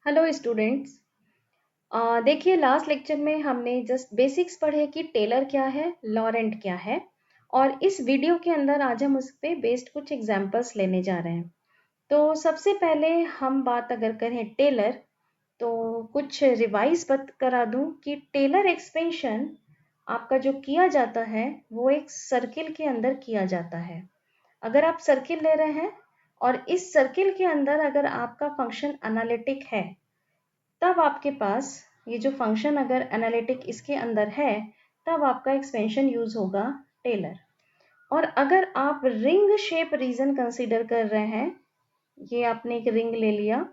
Hello students. देखिए last lecture में हमने जस्ट बेसिक्स पढ़े कि टेलर क्या है, लॉरेंट क्या है। और इस वीडियो के अंदर आज हम उस पे बेस्ड कुछ एग्जांपल्स लेने जा रहे हैं। तो सबसे पहले हम बात अगर करें टेलर, तो कुछ रिवाइज बत करा दूं कि टेलर एक्सपेंशन आपका जो किया जाता है वो एक सर्किल के अंदर किया जाता है। अगर आप सर्किल ले रहे हैं और इस सर्किल के अंदर अगर आपका फंक्शन एनालिटिक है, तब आपके पास ये जो फंक्शन अगर एनालिटिक इसके अंदर है, तब आपका एक्सपेंशन यूज होगा टेलर। और अगर आप रिंग शेप रीजन कंसीडर कर रहे हैं, ये आपने एक रिंग ले लिया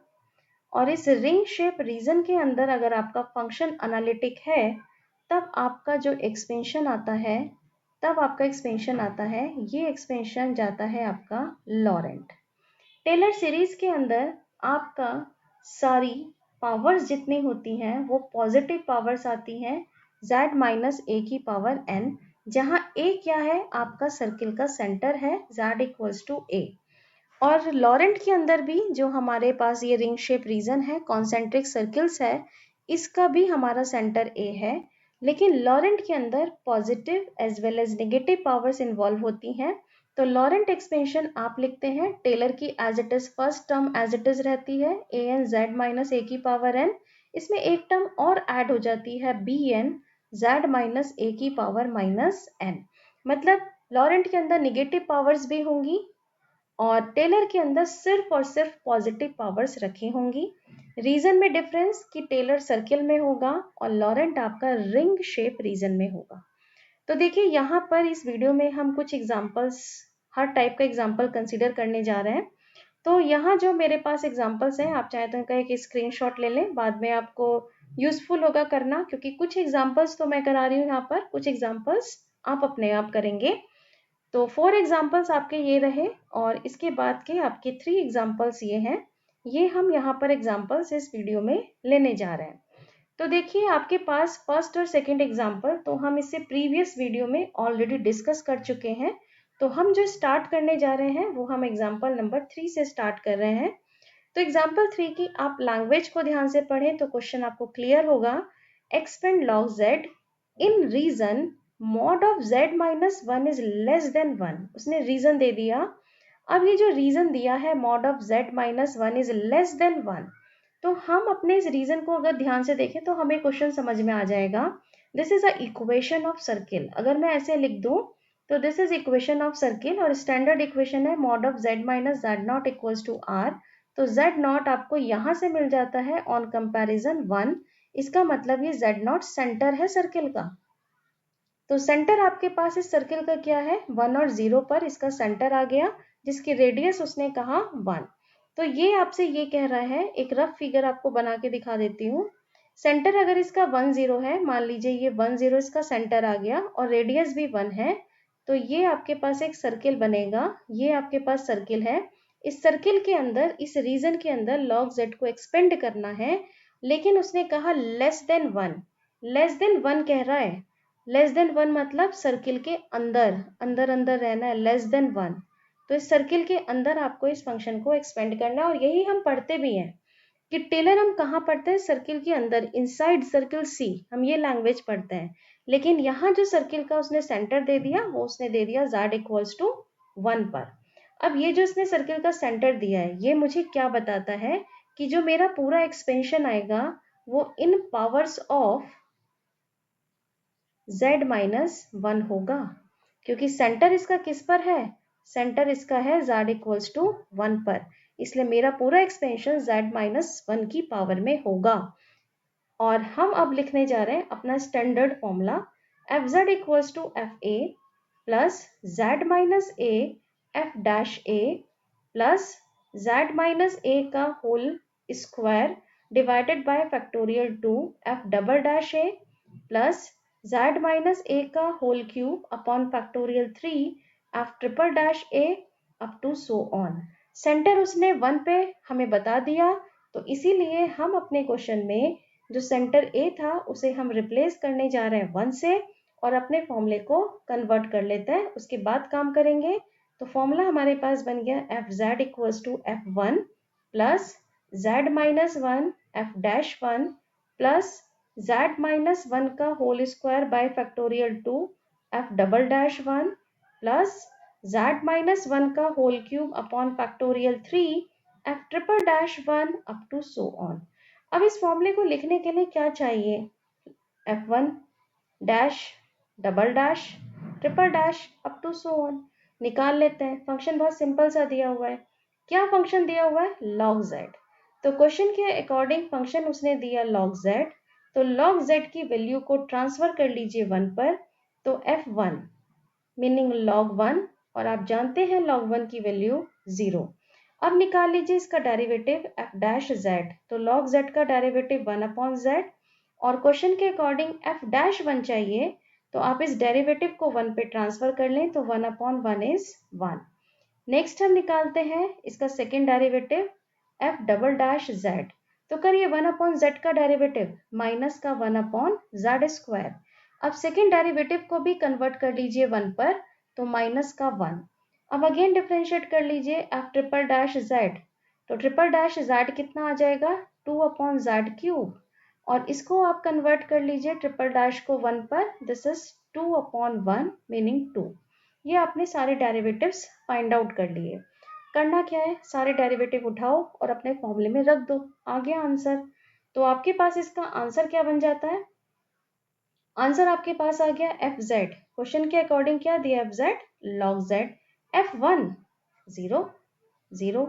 और इस रिंग शेप रीजन के अंदर अगर आपका फंक्शन एनालिटिक है, तब आपका जो एक्सपेंशन आता है, ये एक्सपेंशन जाता है आपका लॉरेंट। टेलर सीरीज के अंदर आपका सारी पावर्स जितनी होती हैं वो पॉजिटिव पावर्स आती हैं z माइनस ए की पावर n, जहां a क्या है, आपका सर्किल का सेंटर है z इक्वल्स टू a। और लॉरेंट के अंदर भी जो हमारे पास ये रिंग शेप रीजन है, कॉन्सेंट्रिक सर्किल्स है, इसका भी हमारा सेंटर a है। लेकिन लॉरेंट के अंदर positive as well as negative powers involve होती हैं। तो लॉरेंट एक्सपेंशन आप लिखते हैं टेलर की as it is, first term as it is रहती है a n z minus a की पावर एन, इसमें एक टर्म और ऐड हो जाती है B N z minus a की पावर माइनस एन। मतलब लॉरेंट के अंदर निगेटिव पावर्स भी होंगी और टेलर के अंदर सिर्फ और सिर्फ पॉजिटिव पावर्स रखी होंगी। रीजन में डिफरेंस कि टेलर सर्किल में होगा और लॉरेंट आपका रिंग शेप रीजन में होगा। तो देखिए यहाँ पर इस वीडियो में हम कुछ एग्जांपल्स, हर टाइप का एग्जांपल कंसीडर करने जा रहे हैं। तो यहाँ जो मेरे पास एग्जांपल्स हैं, आप चाहे तो इनका एक स्क्रीनशॉट ले लें, बाद में आपको यूजफुल होगा करना, क्योंकि कुछ एग्जांपल्स तो मैं करा रही हूँ यहाँ पर, कुछ एग्जांपल्स आप अपने आप करेंगे। तो 4 एग्जांपल्स आपके ये रहे और इसके बाद के आपके 3 एग्जांपल्स ये हैं। ये हम यहाँ पर एग्जांपल्स इस वीडियो में लेने जा रहे हैं। तो देखिए आपके पास फर्स्ट और सेकंड एग्जांपल तो हम इससे प्रीवियस वीडियो में ऑलरेडी डिस्कस कर चुके हैं। तो हम जो स्टार्ट करने जा रहे हैं वो हम एग्जांपल नंबर 3 से स्टार्ट कर रहे हैं। तो एग्जांपल 3 की आप लैंग्वेज को ध्यान से पढ़ें तो क्वेश्चन आपको क्लियर होगा। Expand log z in region mod of z minus 1 is less than 1। उसने रीजन दे दिया। अब ये जो रीजन दिया है mod of z minus 1 is less than 1, तो हम अपने इस रीजन को अगर ध्यान से देखें तो हमें क्वेश्चन समझ में आ जाएगा। This is a equation of circle. अगर मैं ऐसे लिख दूं तो this is equation of circle और स्टैंडर्ड इक्वेशन है mod of z minus z not equals to r। तो z नॉट आपको यहां से मिल जाता है ऑन कंपैरिजन 1। इसका मतलब ये z नॉट सेंटर है सर्किल का। तो सेंटर आपके पास इस सर्किल का क्या है, 1 और 0 पर इसका सेंटर आ गया, जिसकी रेडियस उसने कहा 1। तो ये आपसे ये कह रहा है, एक रफ फिगर आपको बना के दिखा देती हूँ। सेंटर अगर इसका 1 0 है, मान लीजिए ये 1 0 इसका सेंटर आ गया और रेडियस भी 1 है, तो ये आपके पास एक सर्किल बनेगा। ये आपके पास सर्किल है। इस सर्किल के अंदर, इस रीजन के अंदर लॉग z को एक्सपेंड करना है, लेकिन उसने कहा लेस देन 1। लेस देन 1 कह रहा है। लेस देन 1 मतलब सर्किल के अंदर अंदर अंदर रहना है, लेस देन 1। तो इस सर्किल के अंदर आपको इस फंक्शन को एक्सपेंड करना है और यही हम पढ़ते भी हैं कि टेलर हम कहाँ पढ़ते हैं, सर्किल के अंदर, इनसाइड सर्किल सी, हम ये लैंग्वेज पढ़ते हैं। लेकिन यहाँ जो सर्किल का उसने सेंटर दे दिया वो उसने दे दिया z इक्वल्स टू 1 पर। अब ये जो उसने सर्किल का सेंटर दिया है, ये मुझे क्या बताता है कि जो मेरा पूरा एक्सपेंशन आएगा वो इन पावर्स ऑफ z माइनस 1 होगा, क्योंकि सेंटर इसका किस पर है, सेंटर इसका है z इक्वल्स टू 1 पर। इसलिए मेरा पूरा एक्सपेंशन z माइनस 1 की पावर में होगा। और हम अब लिखने जा रहे हैं अपना standard formula, f z equals to f a plus z minus a f dash a plus z minus a का whole square divided by factorial 2 f double dash a plus z minus a का whole cube upon factorial 3 f triple dash a up to so on. Centre उसने 1 पे हमें बता दिया, तो इसीलिए हम अपने क्वेश्चन में जो सेंटर ए था उसे हम रिप्लेस करने जा रहे हैं 1 से और अपने फॉर्मूले को कन्वर्ट कर लेते हैं, उसके बाद काम करेंगे। तो फॉर्मूला हमारे पास बन गया f z equals to f 1 plus z minus one f dash one plus z minus one का whole square by factorial 2 f double dash one plus z minus one का whole cube upon factorial 3 f triple dash one up to so on. अब इस फॉर्मूले को लिखने के लिए क्या चाहिए? f1 dash double dash triple dash up to so on निकाल लेते हैं। फंक्शन बहुत सिंपल सा दिया हुआ है। क्या फंक्शन दिया हुआ है? log z। तो क्वेश्चन के अकॉर्डिंग फंक्शन उसने दिया log z, तो log z की वैल्यू को ट्रांसफर कर लीजिए 1 पर, तो f1 मीनिंग log 1, और आप जानते हैं log 1 की वैल्यू 0। अब निकाल लीजिए इसका डेरिवेटिव f डैश z, तो log z का डेरिवेटिव 1 अपॉन z, और क्वेश्चन के अकॉर्डिंग f डैश 1 चाहिए, तो आप इस डेरिवेटिव को 1 पे ट्रांसफर कर लें, तो 1 अपॉन 1 इज 1। नेक्स्ट हम निकालते हैं इसका second derivative f double dash z, तो करिए 1 अपॉन z का डेरिवेटिव माइनस का 1 अपॉन z स्क्वायर। अब सेकेंड डेरिवेटिव को भी कन्वर्ट कर लीजिए 1 पर, तो माइनस का 1। अब अगेन डिफरेंशिएट कर लीजिए f ट्रिपल डैश z, तो ट्रिपल डैश z कितना आ जाएगा? 2 अपॉन z क्यूब, और इसको आप कन्वर्ट कर लीजिए ट्रिपल डैश को 1 पर, दिस इज 2 अपॉन 1 मीनिंग 2। ये आपने सारे डेरिवेटिव्स फाइंड आउट कर लिए। करना क्या है? सारे डेरिवेटिव उठाओ और अपने फॉर्मूले में रख दो, आ गया आंसर। तो आपके पास इसका आंसर क्या बन जाता है? आंसर आपके पास आ गया एफ जेड। क्वेश्चन के अकॉर्डिंग क्या दिया? F z log z, f1 0 0,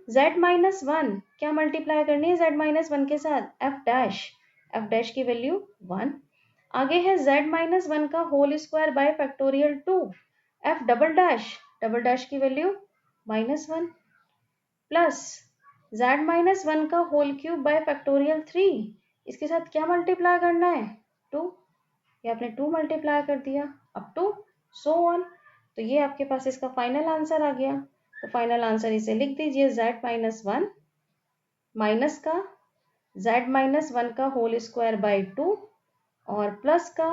z minus one क्या मल्टीप्लाई करनी है z माइनस वन के साथ? f डैश की वैल्यू 1। आगे है z माइनस वन का whole square by factorial 2 f double dash की value -1 plus z minus one का होल क्यूब बाय फैक्टोरियल 3, इसके साथ क्या मल्टीप्लाई करना है? 2, ये आपने 2 मल्टीप्लाई कर दिया अप टू सो ऑन। तो ये आपके पास इसका फाइनल आंसर आ गया। तो फाइनल आंसर इसे लिख दीजिए z माइनस वन माइनस का z माइनस वन का होल स्क्वायर बाय 2 और प्लस का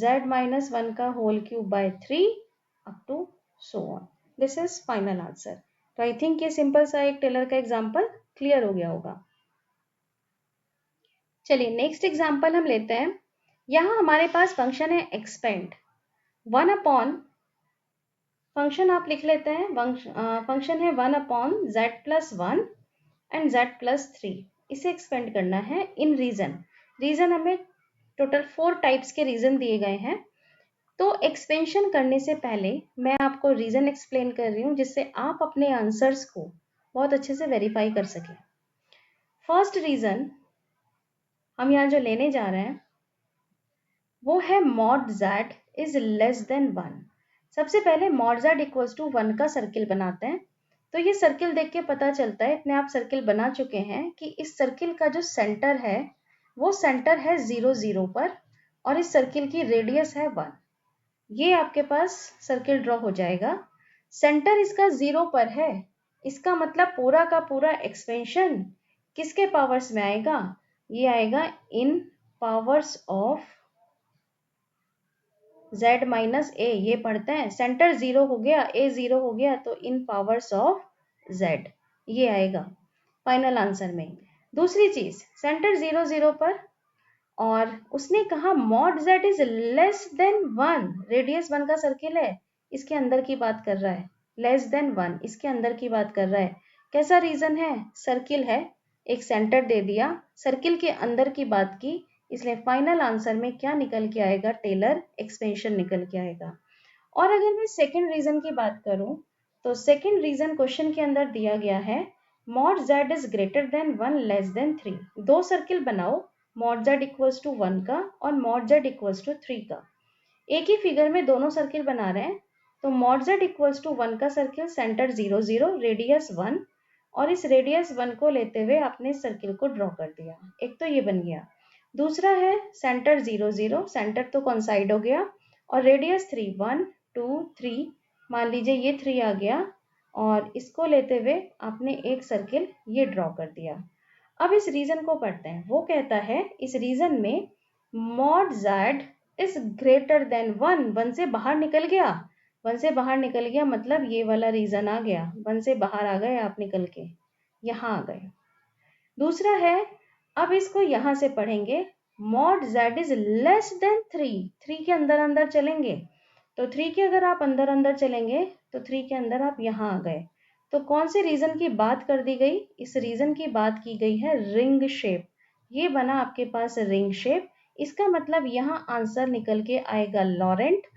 z माइनस वन का whole cube by 3 up to so on. This is final answer. तो आई थिंक ये सिंपल सा एक टेलर का एग्जाम्पल क्लियर हो गया होगा। चलिए नेक्स्ट एग्जाम्पल हम लेते हैं। यहाँ हमारे पास फंक्शन है एक्सपेंड 1 अपॉन, फंक्शन आप लिख लेते हैं, फंक्शन है 1 upon z plus 1 and z plus 3। इसे एक्सपेंड करना है इन रीजन। रीजन हमें टोटल 4 टाइप्स के रीजन दिए गए हैं। तो एक्सपेंशन करने से पहले मैं आपको रीजन एक्सप्लेन कर रही हूँ, जिससे आप अपने आंसर्स को बहुत अच्छे से वेरीफाई कर सकें। फर्स्ट रीजन हम यहाँ जो लेने जा रहे हैं वो है mod z is less than 1। सबसे पहले मॉड z इक्वल्स टू 1 का सर्किल बनाते हैं। तो ये सर्किल देख के पता चलता है, इतने आप सर्किल बना चुके हैं, कि इस सर्किल का जो सेंटर है वो सेंटर है 0 0 पर, और इस सर्किल की रेडियस है 1। ये आपके पास सर्किल ड्रॉ हो जाएगा। सेंटर इसका 0 पर है, इसका मतलब पूरा का पूरा एक्सपेंशन किसके पावर्स में आएगा? ये आएगा इन पावर्स ऑफ z माइनस ए। ये पढ़ते हैं, सेंटर 0 हो गया, a 0 हो गया, तो इन पावर्स ऑफ z ये आएगा फाइनल आंसर में। दूसरी चीज, सेंटर 0 0 पर, और उसने कहा mod z is less than 1, radius 1 का सर्किल है, इसके अंदर की बात कर रहा है, लेस देन 1 इसके अंदर की बात कर रहा है। कैसा रीजन है? सर्किल है, एक सेंटर दे दिया, सर्किल के अंदर की बात की, इसलिए फाइनल आंसर में क्या निकल के आएगा? टेलर एक्सपेंशन निकल के आएगा। और अगर मैं सेकंड रीजन की बात करूं, तो सेकंड रीजन क्वेश्चन के अंदर दिया गया है mod z is greater than 1 less than 3। दो सर्किल बनाओ, मॉड z इक्वल्स टू 1 का और मॉड z इक्वल्स टू 3 का। एक ही फिगर में दोनों सर्किल बना रहे हैं। तो मॉड z इक्वल्स टू 1 का सर्किल, सेंटर 0 0, रेडियस 1, और इस रेडियस 1 को लेते हुए आपने सर्किल को ड्रॉ कर दिया। एक तो ये बन गया। दूसरा है सेंटर 0 0, सेंटर तो कॉन्साइड हो गया, और रेडियस 3 1 2 3, मान लीजिए ये 3 आ गया, और इसको लेते हुए आपने एक सर्किल ये ड्रॉ कर दिया। अब इस रीजन को पढ़ते हैं। वो कहता है इस रीजन में mod z is greater than 1, 1 से बाहर निकल गया, 1 से बाहर निकल गया मतलब ये वाला रीजन आ गया, 1 से बाहर आ गए आप निकल के, यहाँ आ गए। दूसरा है, अब इसको यहां से पढ़ेंगे, mod z is less than 3 के अंदर अंदर चलेंगे, तो 3 के अगर आप अंदर अंदर चलेंगे तो 3 के अंदर आप यहां आ गए, तो कौन से रीजन की बात कर दी गई, इस रीजन की बात की गई है रिंग शेप, ये बना आपके पास रिंग शेप, इसका मतलब यहाँ आंसर निकल के आएगा लॉरेंट।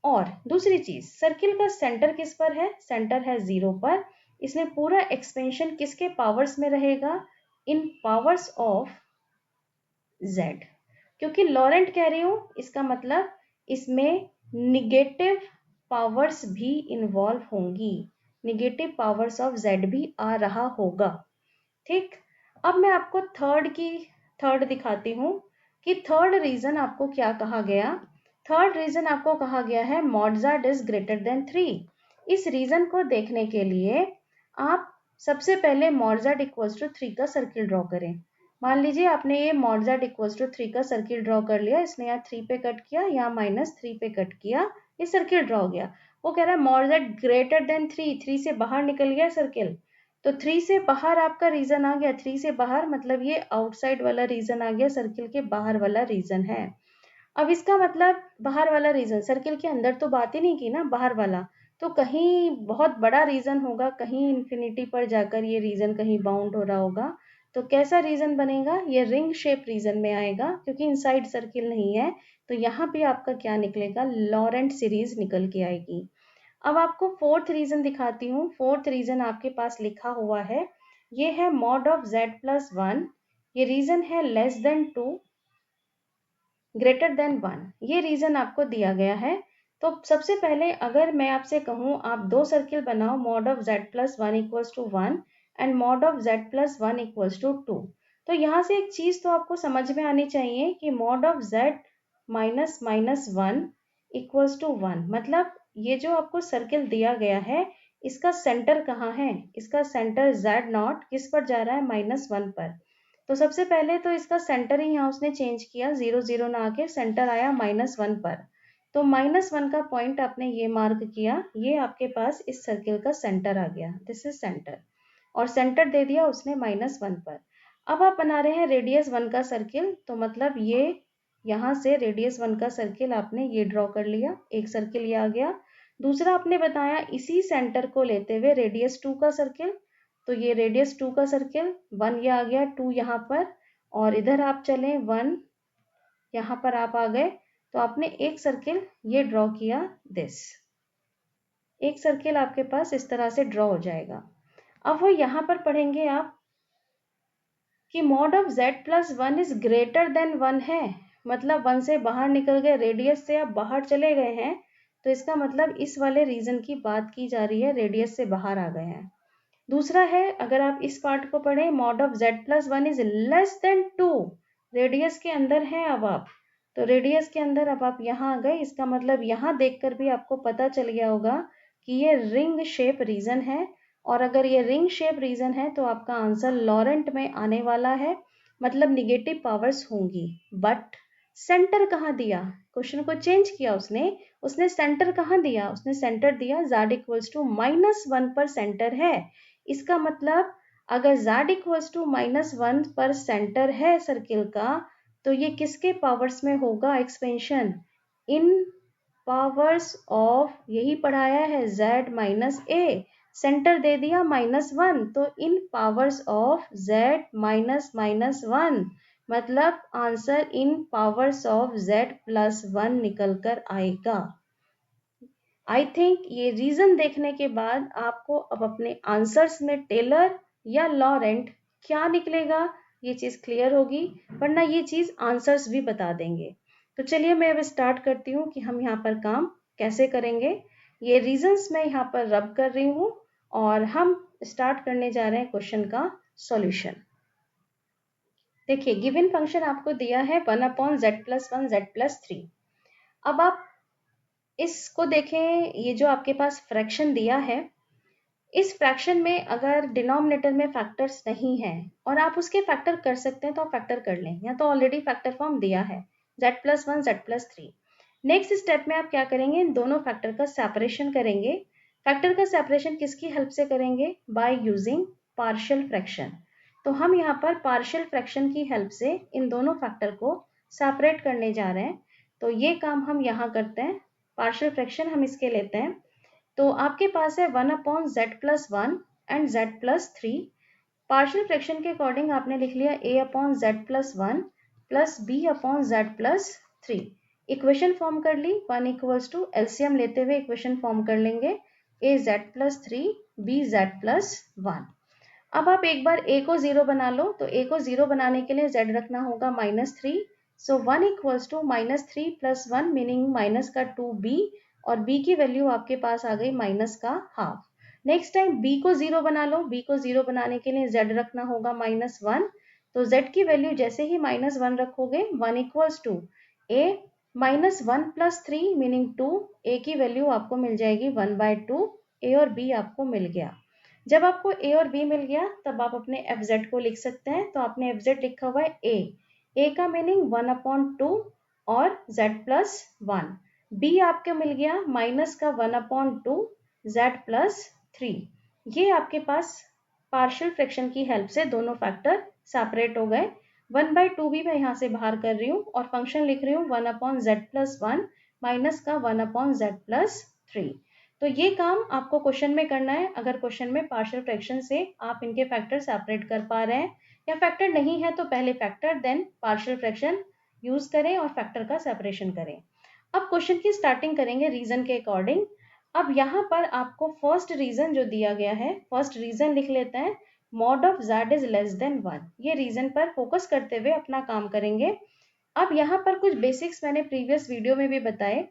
और दूसरी चीज, सर्किल का सेंटर किस पर है, सेंटर है 0 पर, इसमें पूरा एक्सपेंशन किसके पावर्स में रहेगा, इन पावर्स ऑफ z, क्योंकि लॉरेंट कह रही हूं इसका मतलब इसमें निगेटिव पावर्स भी इन्वॉल्व होंगी, निगेटिव पावर्स ऑफ z भी आ रहा होगा। ठीक, अब मैं आपको थर्ड दिखाती हूं कि थर्ड रीजन आपको क्या कहा गया। थर्ड रीजन आपको कहा गया है mod z is greater than 3। इस रीजन को देखने के लिए आप सबसे पहले मॉड z इक्वल्स टू 3 का सर्किल ड्रॉ करें। मान लीजिए आपने ये मॉड z इक्वल्स टू 3 का सर्किल ड्रॉ कर लिया, इसने यहाँ 3 पे कट किया, यहाँ -3 पे कट किया, ये सर्किल ड्रॉ हो गया। वो कह रहा है मॉड z ग्रेटर देन 3 से बाहर निकल गया सर्किल, तो 3 से बाहर आपका रीजन आ गया, 3 से बाहर मतलब ये आउटसाइड वाला रीजन आ गया, सर्किल के बाहर वाला रीजन है। अब इसका मतलब बाहर वाला रीजन, सर्किल के अंदर तो बात ही नहीं की ना, बाहर वाला, तो कहीं बहुत बड़ा रीजन होगा, कहीं इंफिनिटी पर जाकर ये रीजन कहीं बाउंड हो रहा होगा, तो कैसा रीजन बनेगा, ये रिंग शेप रीजन में आएगा, क्योंकि इनसाइड सर्किल नहीं है, तो यहाँ पे आपका क्या निकलेगा, लॉरेंट सीरीज निकल के आएगी। अब आपको फोर्थ रीजन दिखाती हूँ। फोर्थ रीजन आपके पास लिखा हुआ है, ये है मॉड ऑफ z+1, ये रीजन है लेस देन 2 ग्रेटर देन 1, ये रीजन आपको दिया गया है। तो सबसे पहले अगर मैं आपसे कहूँ आप दो सर्किल बनाओ, mod of z+1 equals to 1 and mod of z+1 equals to 2, तो यहाँ से एक चीज तो आपको समझ में आनी चाहिए कि mod of z -1 equals to 1, मतलब ये जो आपको सर्किल दिया गया है इसका सेंटर कहाँ है, इसका सेंटर z0 किस पर जा रहा है, -1 पर। तो सबसे पहले तो इसका सेंटर ही यहाँ उसने चेंज किया, 0 0 ना आके सेंटर आया -1 पर, तो -1 का पॉइंट आपने ये मार्क किया, ये आपके पास इस सर्किल का सेंटर आ गया, दिस इज सेंटर, और सेंटर दे दिया उसने -1 पर। अब आप बना रहे हैं रेडियस 1 का सर्किल, तो मतलब ये यहाँ से रेडियस 1 का सर्किल आपने ये ड्रॉ कर लिया, एक सर्किल ये आ गया। दूसरा आपने बताया इसी सेंटर को लेते हुए रेडियस 2 का सर्किल, तो ये रेडियस 2 का सर्किल, 1 ये आ गया, 2 यहाँ पर, और इधर आप चलें 1 यहाँ पर आप आ गए, तो आपने एक सर्किल ये ड्रॉ किया, दिस एक सर्किल आपके पास इस तरह से ड्रॉ हो जाएगा। अब वो यहाँ पर पढ़ेंगे आप कि mod of z+1 is greater than 1 है, मतलब 1 से बाहर निकल गए, रेडियस से आप बाहर चले गए हैं, तो इसका मतलब इस वाले रीजन की बात की जा रही है, रेडियस से बाहर आ गए हैं। दूसरा है, अगर आप इस पार्ट को पढ़ें, mod of z+1 is less then 2, radius के अंदर है अब आप, तो रेडियस के अंदर अब आप यहाँ आ गए, इसका मतलब यहाँ देखकर भी आपको पता चल गया होगा कि ये रिंग शेप रीजन है, और अगर ये रिंग शेप रीजन है तो आपका आंसर लॉरेंट में आने वाला है, मतलब निगेटिव पावर्स होंगी। बट सेंटर कहाँ दिया, क्वेश्चन को चेंज किया उसने सेंटर कहाँ दिया, उसने सेंटर दिया z इक्वल्स टू -1 पर सेंटर है, इसका मतलब अगर z इक्वल्स टू -1 पर सेंटर है सर्किल का, तो ये किसके पावर्स में होगा एक्सपेंशन, इन पावर्स ऑफ, यही पढ़ाया है z-a, सेंटर दे दिया -1, तो इन पावर्स ऑफ z -1, मतलब answer in powers of z+1 निकल कर आएगा। आई थिंक ये रीजन देखने के बाद आपको अब अपने आंसर्स में टेलर या लॉरेंट क्या निकलेगा ये चीज क्लियर होगी, वरना ये चीज आंसर्स भी बता देंगे। तो चलिए मैं अब स्टार्ट करती हूँ कि हम यहाँ पर काम कैसे करेंगे। ये रीजंस मैं यहाँ पर रब कर रही हूँ और हम स्टार्ट करने जा रहे हैं क्वेश्चन का सॉल्यूशन। देखिए गिवन फंक्शन आपको दिया है 1/z+1 z+3। अब आप इसको देखें, ये जो आपके पास फ्रैक्शन दिया है, इस फ्रैक्शन में अगर डिनोमिनेटर में फैक्टर्स नहीं है और आप उसके फैक्टर कर सकते हैं तो आप फैक्टर कर लें, या तो ऑलरेडी फैक्टर फॉर्म दिया है z+1 z+3। नेक्स्ट स्टेप में आप क्या करेंगे, इन दोनों फैक्टर का सेपरेशन करेंगे। फैक्टर का सेपरेशन किसकी हेल्प से करेंगे, बाय यूजिंग पार्शियल फ्रैक्शन। तो हम यहाँ पर पार्शियल फ्रैक्शन की हेल्प से इन दोनों फैक्टर को सेपरेट करने जा रहे हैं। तो ये काम हम यहाँ करते हैं, पार्शियल फ्रैक्शन हम इसके लेते हैं। तो आपके पास है 1/z+1 and z+3। Partial fraction के अकॉर्डिंग आपने लिख लिया a/z+1 plus b/z+3। Equation form कर ली, 1 इक्वल्स टू एलसीएम लेते हुए इक्वेशन फॉर्म कर लेंगे az+3 bz+1। अब आप एक बार a को 0 बना लो, तो a को 0 बनाने के लिए z रखना होगा -3। सो 1 इक्वल्स टू -3 + 1 मीनिंग माइनस का 2b, और b की वैल्यू आपके पास आ गई माइनस का हाफ। नेक्स्ट टाइम b को 0 बना लो, b को 0 बनाने के लिए z रखना होगा -1। तो z की वैल्यू जैसे ही -1 रखोगे, 1 equals to a -1 + 3 meaning 2, a की वैल्यू आपको मिल जाएगी 1/2। a और b आपको मिल गया। जब आपको a और b मिल गया तब आप अपने fz को लिख सकते हैं। तो आपने fz लिखा हुआ है a का मीनिंग 1/2 और z+1। b आपके मिल गया माइनस का 1/2 z+3। ये आपके पास पार्शियल फ्रैक्शन की हेल्प से दोनों फैक्टर सेपरेट हो गए। 1/2 भी मैं यहाँ से बाहर कर रही हूँ और फंक्शन लिख रही हूँ 1/z+1 माइनस का 1/z+3। तो ये काम आपको क्वेश्चन में करना है। अगर क्वेश्चन में पार्शियल फ्रैक्शन से आप इनके फैक्टर सेपरेट कर पा रहे हैं, या फैक्टर नहीं है तो पहले factor then partial fraction use करें और फैक्टर का सेपरेशन करें। अब क्वेश्चन की स्टार्टिंग करेंगे रीजन के अकॉर्डिंग। अब यहाँ पर आपको फर्स्ट रीजन जो दिया गया है, फर्स्ट रीजन लिख लेते हैं, mod of z is less than 1। ये रीजन पर फोकस करते हुए अपना काम करेंगे। अब यहाँ पर कुछ बेसिक्स मैंने प्रीवियस वीडियो में भी बताए।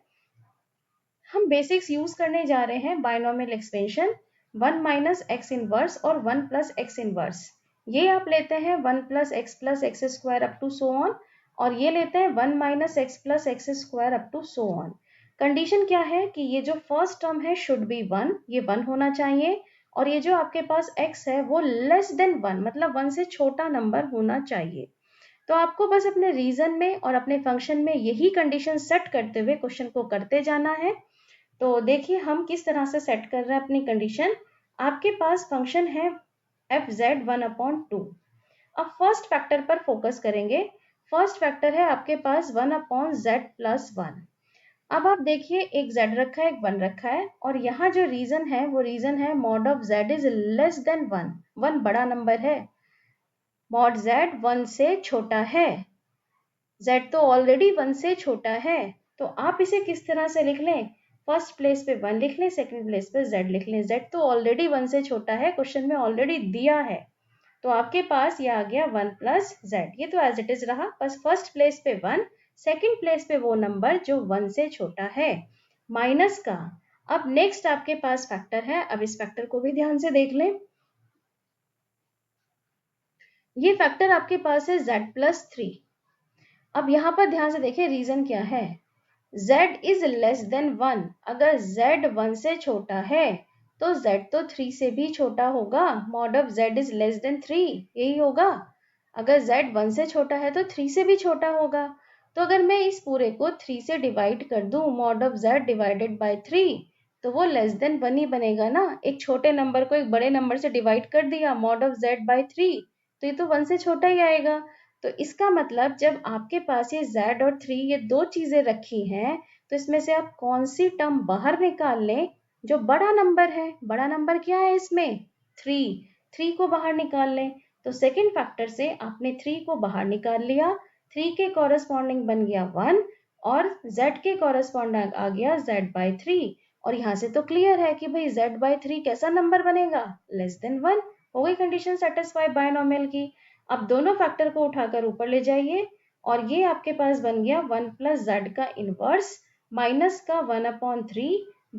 हम बेसिक्स यूज करने जा रहे हैं binomial expansion, 1 minus x inverse और 1 प्लस एक्स इनवर्स। ये आप लेते हैं 1 + x square up to so on, और ये लेते हैं 1 minus x square up to so on. Condition क्या है कि ये जो फर्स्ट टर्म है शुड बी 1, ये 1 होना चाहिए, और ये जो आपके पास x है वो लेस देन 1 मतलब 1 से छोटा नंबर होना चाहिए। तो आपको बस अपने रीजन में और अपने फंक्शन में यही कंडीशन सेट करते हुए क्वेश्चन को करते जाना है। तो देखिए हम किस तरह से सेट कर रहे हैं अपनी कंडीशन। आपके पास फंक्शन है fz 1/2। अब फर्स्ट फैक्टर पर फोकस करेंगे। फर्स्ट फैक्टर है आपके पास 1/z+1। अब आप देखिए एक z रखा है, एक 1 रखा है, और यहाँ जो रीजन है वो रीजन है mod of z is less than 1। 1 बड़ा नंबर है, मॉड z 1 से छोटा है। z तो ऑलरेडी 1 से छोटा है, तो आप इसे किस तरह से लिख लें, फर्स्ट प्लेस पे 1 लिख लें, सेकंड प्लेस पे z लिख लें। z तो ऑलरेडी 1 से छोटा है, क्वेश्चन में ऑलरेडी दिया है, तो आपके पास ये आ गया 1 + z। ये तो एज इट इज रहा, बस फर्स्ट प्लेस पे 1, सेकंड प्लेस पे वो नंबर जो 1 से छोटा है, माइनस का। अब नेक्स्ट आपके पास फैक्टर है, अब इस फैक्टर को भी ध्यान से देख लें। ये फैक्टर आपके पास है z+3। अब यहाँ पर ध्यान से देखिए रीजन क्या है, z इज लेस देन 1। अगर z 1 से छोटा है तो z तो 3 से भी छोटा होगा, mod of z is less than 3 यही होगा। अगर z 1 से छोटा है तो 3 से भी छोटा होगा। तो अगर मैं इस पूरे को 3 से डिवाइड कर दूं, mod of z divided by 3, तो वो लेस देन 1 ही बनेगा ना। एक छोटे नंबर को एक बड़े नंबर से डिवाइड कर दिया, मॉड ऑफ z बाय 3, तो ये तो 1 से छोटा ही आएगा। तो इसका मतलब जब आपके पास ये z और 3 ये दो चीजें रखी हैं, तो इसमें से आप कौन सी टर्म बाहर निकाल लें जो बड़ा नंबर है। बड़ा नंबर क्या है इसमें, 3 को बाहर निकाल लें। तो सेकंड फैक्टर से आपने 3 को बाहर निकाल लिया, 3 के कॉरेस्पॉन्डिंग बन गया 1, और z के कॉरेस्पॉन्डिंग आ गया z/3। और यहाँ से तो क्लियर है कि भाई z/3 कैसा नंबर बनेगा, लेस देन 1। हो गई कंडीशन सेटिस्फाई बायनोमियल की। अब दोनों फैक्टर को उठाकर ऊपर ले जाइए, और ये आपके पास बन गया 1 + z का इनवर्स माइनस का 1/3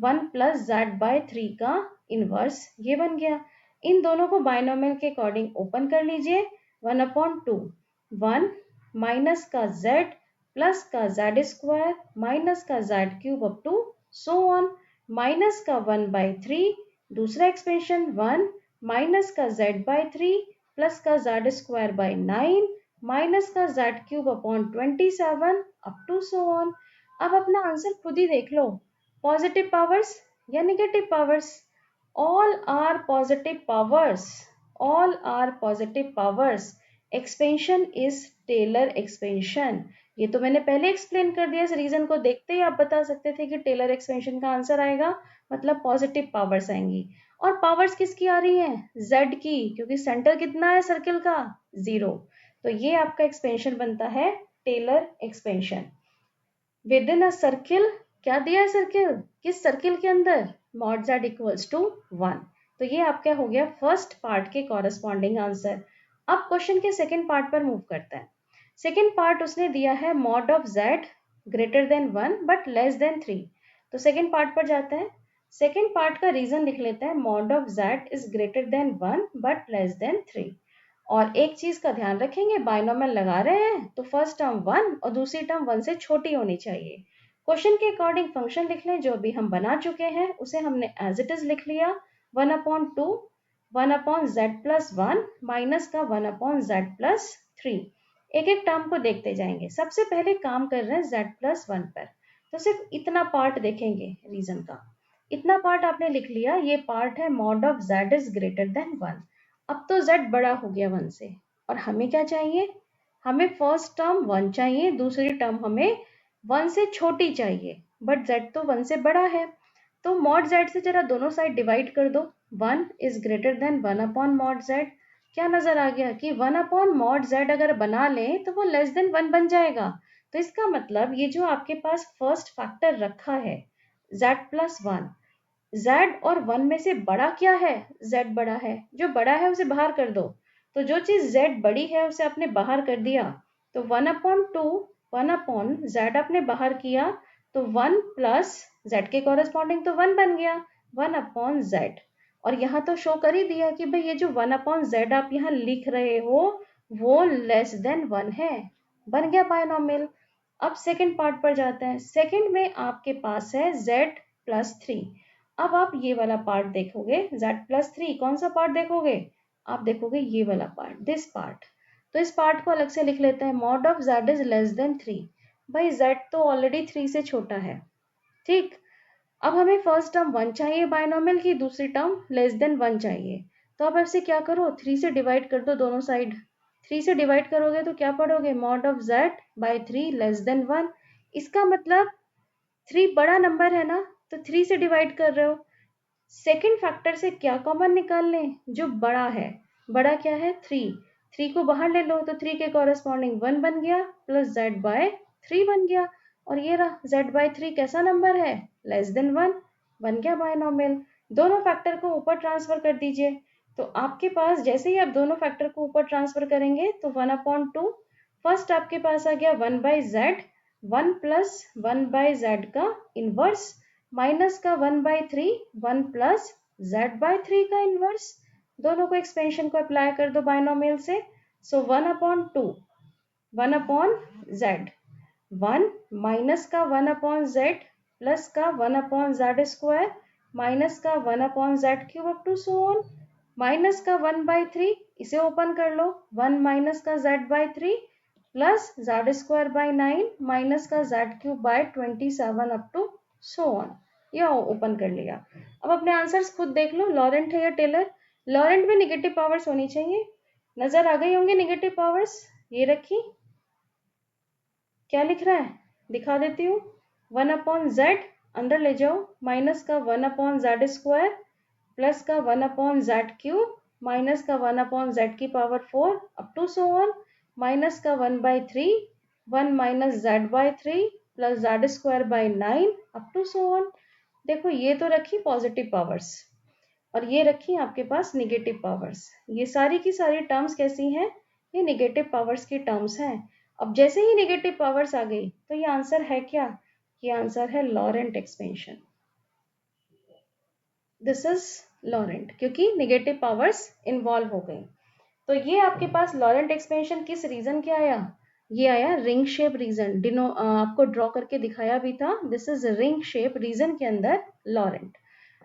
1 + z/3 का इनवर्स, ये बन गया। इन दोनों को बायनोमियल के अकॉर्डिंग ओपन कर लीजिए, 1/2 1 माइनस का z प्लस का z² माइनस का z³ up to so on, minus का 1/3 दूसरा एक्सपेंशन 1 माइनस का z/3 प्लस का z²/9 माइनस का z³/27 up to so on. अब अपना आंसर खुद ही देख लो, पॉजिटिव पावर्स या negative powers, all are positive powers. all are positive powers. Expansion is Taylor expansion. ये तो मैंने पहले एक्सप्लेन कर दिया। इस रीजन को देखते ही आप बता सकते थे कि टेलर एक्सपेंशन का आंसर आएगा, मतलब पॉजिटिव पावर्स आएंगी। और पावर्स किसकी आ रही हैं? z की, क्योंकि सेंटर कितना है सर्किल का? 0। तो ये आपका एक्सपेंशन बनता है Taylor expansion. Within a circle, क्या दिया है सर्किल? किस सर्किल के अंदर? Mod z equals to 1। तो ये आपका हो गया फर्स्ट पार्ट के कॉरेस्पॉन्डिंग आंसर। अब क्वेश्चन के सेकंड पार्ट पर मूव करते हैं। सेकंड पार्ट उसने दिया है mod of z greater than 1 but less than 3। तो सेकंड पार्ट पर जाते हैं। सेकंड पार्ट का रीजन लिख लेते हैं, mod of z is greater than 1 but less than 3। और एक चीज का ध्यान रखेंगे, बाइनोमियल लगा रहे हैं तो फर्स्ट टर्म 1 और दूसरी टर्म 1 से छोटी होनी चाहिए। क्वेश्चन के अकॉर्डिंग फंक्शन लिख लें, जो अभी हम बना चुके हैं उसे हमने एज इट इज लिख लिया, 1/2 1/z+1 माइनस का 1/z+3। एक एक टर्म को देखते जाएंगे। सबसे पहले काम कर रहे हैं z+1 पर, तो सिर्फ इतना पार्ट देखेंगे रीजन का। इतना पार्ट आपने लिख लिया, ये पार्ट है mod of z is greater than 1। अब तो z बड़ा हो गया 1 से, और हमें क्या चाहिए? हमें फर्स्ट टर्म 1 चाहिए, दूसरी टर्म हमें 1 से छोटी चाहिए, बट z तो 1 से बड़ा है। तो मॉड z से जरा दोनों साइड डिवाइड कर दो। 1 is greater than 1/mod z। क्या नजर आ गया कि 1/mod z अगर बना लें तो वो लेस देन 1 बन जाएगा। तो इसका मतलब ये जो आपके पास फर्स्ट फैक्टर रखा है z+1, z और 1 में से बड़ा क्या है? z बड़ा है। जो बड़ा है उसे बाहर कर दो। तो जो चीज z बड़ी है उसे आपने बाहर कर दिया, तो 1/2 1/z आपने बाहर किया, तो 1 प्लस z के कॉरेस्पॉन्डिंग तो 1 बन गया, 1/z। और यहाँ तो शो कर ही दिया कि भाई ये जो 1/z आप यहाँ लिख रहे हो वो लेस देन 1 है, बन गया बायनॉमियल। अब सेकंड पार्ट पर जाते हैं। सेकंड में आपके पास है z+3। अब आप ये वाला पार्ट देखोगे, z+3 कौन सा पार्ट देखोगे? आप देखोगे ये वाला पार्ट, दिस पार्ट। तो इस पार्ट को अलग से लिख लेते हैं, mod of z is less than 3। भाई z तो ऑलरेडी 3 से छोटा है, ठीक। अब हमें फर्स्ट टर्म 1 चाहिए बायनॉमियल की, दूसरी टर्म लेस देन 1 चाहिए। तो अब ऐसे क्या करो, 3 से डिवाइड कर दो दोनों साइड। 3 से डिवाइड करोगे तो क्या पढ़ोगे, mod of z by 3 less than 1। इसका मतलब 3 बड़ा नंबर है ना, तो 3 से डिवाइड कर रहे हो। सेकंड फैक्टर से क्या कॉमन निकाल लें? जो बड़ा है। बड़ा क्या है? 3। 3 को बाहर ले लो तो 3 के कॉरेस्पॉन्डिंग 1 बन गया, प्लस z/3 बन गया। और ये रहा z/3 कैसा नंबर है? लेस देन 1, बन गया बायनॉमियल। दोनों फैक्टर को ऊपर ट्रांसफर कर दीजिए। तो आपके पास जैसे ही आप दोनों फैक्टर को ऊपर ट्रांसफर करेंगे तो 1/2 फर्स्ट आपके पास आ गया 1/z, 1 प्लस 1/z का इनवर्स, माइनस का 1/3, 1 प्लस z/3 का इनवर्स। दोनों को एक्सपेंशन को अप्लाई कर दो बायनॉमियल से। सो 1/2 1/z, 1 माइनस का 1/z प्लस का 1/z² माइनस का 1/z³ up to so on, minus का 1/3, इसे ओपन कर लो, 1 माइनस का z/3 प्लस z²/9 माइनस का z³/27 up to so on. या ओपन कर लिया। अब अपने आंसर्स खुद देख लो, लॉरेंट है या टेलर। लॉरेंट में निगेटिव पावर्स होनी चाहिए, नजर आ गई होंगे निगेटिव पावर्स। ये रखी, क्या लिख रहा है दिखा देती हूँ, 1/z अंदर ले जाओ, माइनस का 1/z² प्लस का 1/z³ माइनस का 1/z⁴ up to so on, minus का 1/3, 1 minus z/3 plus z²/9 up to so on. देखो ये तो रखी पॉजिटिव पावर्स और ये रखी आपके पास निगेटिव पावर्स। ये सारी की सारी टर्म्स कैसी हैं? ये निगेटिव पावर्स की टर्म्स हैं। अब जैसे ही निगेटिव पावर्स आ गई तो ये आंसर है क्या? ये आंसर है Laurent expansion. This is Laurent, क्योंकि निगेटिव पावर्स इन्वॉल्व हो गई। तो ये आपके पास लॉरेंट एक्सपेंशन किस रीजन के आया? ये आया रिंग शेप रीजन। आपको ड्रॉ करके दिखाया भी था, this is ring shape region के अंदर लॉरेंट।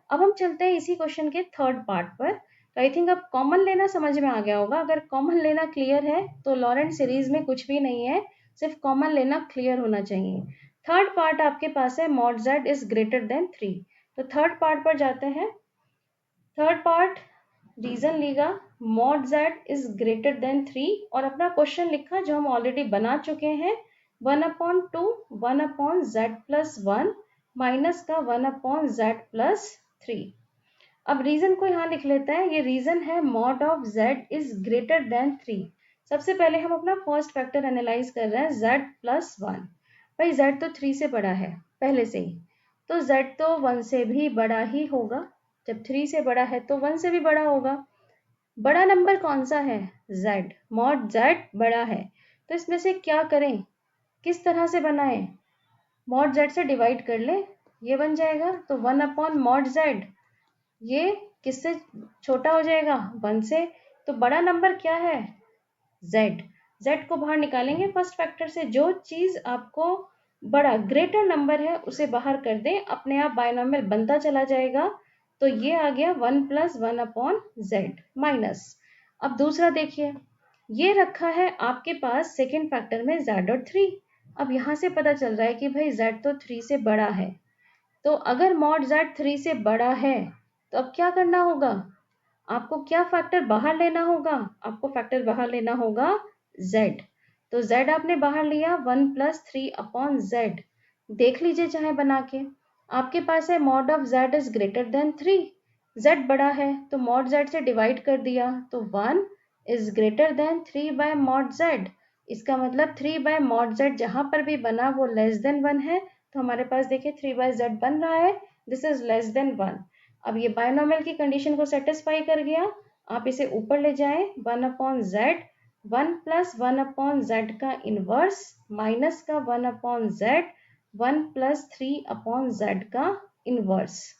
अब हम चलते हैं इसी क्वेश्चन के थर्ड पार्ट पर। तो आई थिंक अब कॉमन लेना समझ में आ गया होगा। अगर कॉमन लेना क्लियर है तो लॉरेंट सीरीज में कुछ भी नहीं है, सिर्फ कॉमन लेना क्लियर होना चाहिए। थर्ड पार्ट आपके पास है mod z is greater than 3। तो थर्ड पार्ट पर जाते हैं। थर्ड पार्ट रीजन लेगा, mod z is greater than 3 और अपना क्वेश्चन लिखा जो हम ऑलरेडी बना चुके हैं 1/2 1/z+1 माइनस का 1/z+3। अब रीजन को यहाँ लिख लेते हैं। ये रीजन है mod of z is greater than 3। सबसे पहले हम अपना फर्स्ट फैक्टर एनालाइज कर रहे हैं z+1। भाई z तो 3 से बड़ा है पहले से ही, तो z तो 1 से भी बड़ा ही होगा। जब 3 से बड़ा है तो 1 से भी बड़ा होगा। बड़ा नंबर कौन सा है? z। मॉड z बड़ा है तो इसमें से क्या करें, किस तरह से बनाएं? मॉड z से डिवाइड कर ले, ये बन जाएगा। तो 1/mod z ये किससे छोटा हो जाएगा? 1 से। तो बड़ा नंबर क्या है? z। z को बाहर निकालेंगे फर्स्ट फैक्टर से। जो चीज आपको बड़ा ग्रेटर नंबर है उसे बाहर कर दें, अपने आप बायनॉमियल बनता चला जाएगा। तो ये आ गया 1 + 1/z माइनस। अब दूसरा देखिए, ये रखा है आपके पास सेकेंड फैक्टर में z और 3। अब यहाँ से पता चल रहा है कि भाई z तो 3 से बड़ा है। तो अगर मॉड z 3 से बड़ा है तो अब क्या करना होगा? आपको क्या फैक्टर बाहर लेना होगा? आपको फैक्टर बाहर लेना होगा z। तो z आपने बाहर लिया 1 + 3/z। देख लीजिए चाहे बना के। आपके पास है mod of z is greater than 3। z बड़ा है तो मॉड z से डिवाइड कर दिया तो 1 is greater than 3/mod z। इसका मतलब 3/mod z जहां पर भी बना वो लेस देन 1 है। तो हमारे पास देखिए 3/z बन रहा है, दिस इज लेस देन 1। अब ये बायनॉमियल की कंडीशन को सेटिस्फाई कर गया। आप इसे ऊपर ले जाएं 1/z 1 + 1/z का इनवर्स माइनस का 1/z 1 + 3/z का इनवर्स।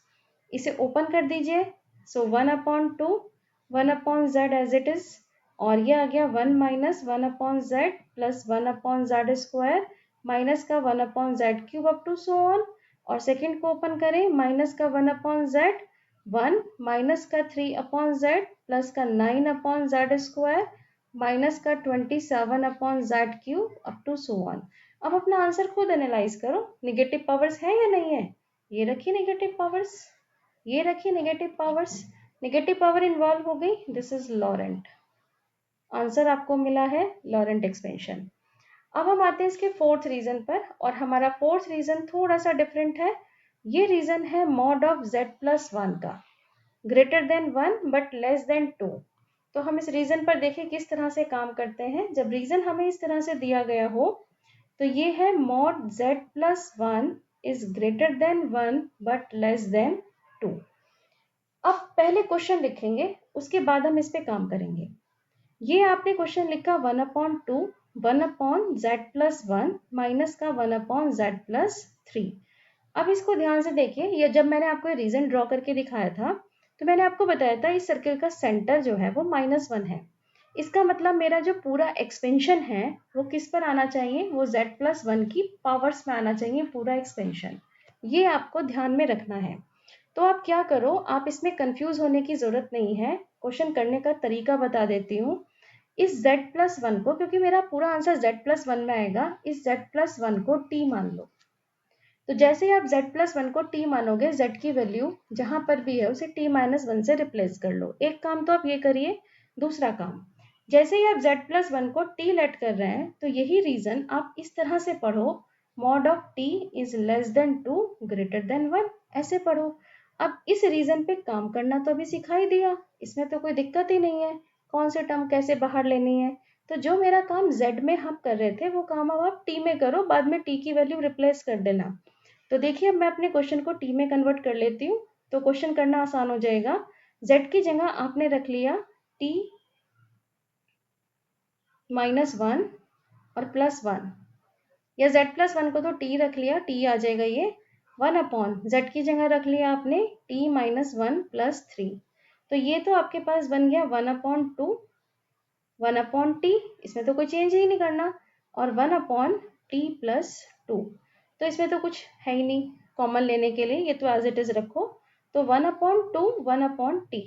इसे ओपन कर दीजिए। सो 1/2 1/z एज इट इज, और ये आ गया 1 - 1/z + 1/z² माइनस का 1/z³ up to so on. और सेकेंड को ओपन करें, माइनस का 1/z 1 माइनस का 3/z प्लस का 9/z² माइनस का 27/z³ up to so on. अब अपना आंसर खुद एनालाइज करो, निगेटिव पावर्स है या नहीं है? ये रखिए निगेटिव पावर्स, ये रखिए negative powers, negative power involve हो गई, दिस इज लॉरेंट। आंसर आपको मिला है लॉरेंट एक्सपेंशन। अब हम आते हैं इसके फोर्थ रीजन पर, और हमारा फोर्थ रीजन थोड़ा सा डिफरेंट है। ये रीजन है मॉड ऑफ z+1 का, greater than 1 but less then 2। तो हम इस रीजन पर देखें किस तरह से काम करते हैं। जब रीजन हमें इस तरह से दिया गया हो तो ये है mod z+1 is greater than 1 but less then 2। अब पहले क्वेश्चन लिखेंगे, उसके बाद हम इस पे काम करेंगे। ये आपने क्वेश्चन लिखा 1/2 1/z+1 माइनस का 1/z+3। अब इसको ध्यान से देखिए, ये जब मैंने आपको रीजन ड्रॉ करके दिखाया था तो मैंने आपको बताया था इस सर्किल का सेंटर जो है वो -1 है। इसका मतलब मेरा जो पूरा एक्सपेंशन है वो किस पर आना चाहिए? वो z+1 की पावर्स में आना चाहिए पूरा एक्सपेंशन। ये आपको ध्यान में रखना है। तो आप क्या करो, आप इसमें कंफ्यूज होने की जरूरत नहीं है। क्वेश्चन करने का तरीका बता देती हूँ। इस z+1 को, क्योंकि मेरा पूरा आंसर z+1 में आएगा, इस z+1 को t मान लो। तो जैसे ही आप z+1 को t मानोगे, z की वैल्यू जहां पर भी है उसे t-1 से रिप्लेस कर लो। एक काम तो आप ये करिए। दूसरा काम, जैसे ही आप z+1 को t लेट कर रहे हैं तो यही रीजन आप इस तरह से पढ़ो, mod of t is less then 2 greater than 1, ऐसे पढ़ो। अब इस रीजन पे काम करना तो अभी सिखाई दिया, इसमें तो कोई दिक्कत ही नहीं है कौन से टर्म कैसे बाहर लेनी है। तो जो मेरा काम z में हम कर रहे थे वो काम अब आप t में करो, बाद में t की वैल्यू रिप्लेस कर देना। तो देखिए अब मैं अपने क्वेश्चन को t में कन्वर्ट कर लेती हूँ तो क्वेश्चन करना आसान हो जाएगा। z की जगह आपने रख लिया t -1 और +1, या z+1 को तो t रख लिया, t आ जाएगा ये 1/z की जगह रख लिया आपने t - 1 + 3। तो ये तो आपके पास बन गया 1/2 1/t, इसमें तो कोई चेंज ही नहीं करना, और 1/t + 2। तो इसमें तो कुछ है ही नहीं कॉमन लेने के लिए, ये तो एज इट इज रखो। तो 1/2 1/t।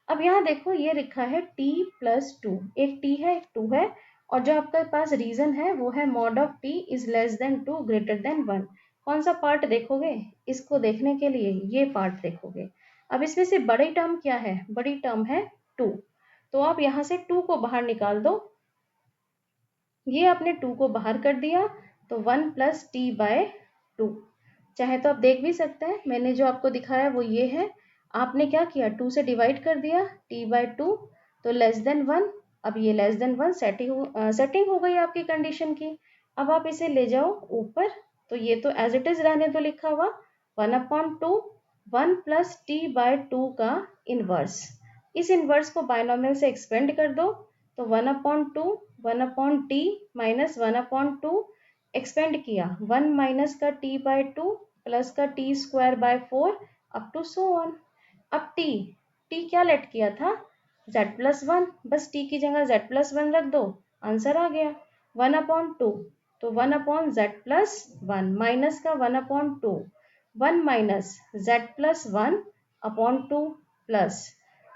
अब यहाँ देखो ये लिखा है t + 2, एक t है एक 2 है, और जो आपके पास रीजन है वो है mod of t is less then 2 greater than 1। कौन सा पार्ट देखोगे? इसको देखने के लिए ये पार्ट देखोगे। अब इसमें से बड़ी टर्म क्या है? बड़ी टर्म है 2। तो आप यहाँ से 2 को बाहर निकाल दो। ये आपने 2 को बाहर कर दिया तो 1 प्लस टी बाय 2। चाहे तो आप देख भी सकते हैं, मैंने जो आपको दिखाया वो ये है। आपने क्या किया, 2 से डिवाइड कर दिया टी बाय 2, तो लेस देन 1। अब ये लेस देन 1 सेटिंग हो गई आपकी कंडीशन की। अब आप इसे ले जाओ ऊपर, तो ये तो एज इट इज रहने दो लिखा हुआ 1/2 1 प्लस टी बाय 2 का इनवर्स। इस इनवर्स को बायनोमियल से एक्सपेंड कर दो, तो 1/2 1/t माइनस 1/2 एक्सपेंड किया 1 माइनस का t बाय 2 प्लस का t square by 4 up to so on. अब t क्या लेट किया था, z प्लस 1, बस t की जगह z प्लस 1 रख दो, आंसर आ गया 1/2। तो 1/z प्लस 1 माइनस का 1/2 1 minus z plus 1 upon 2 plus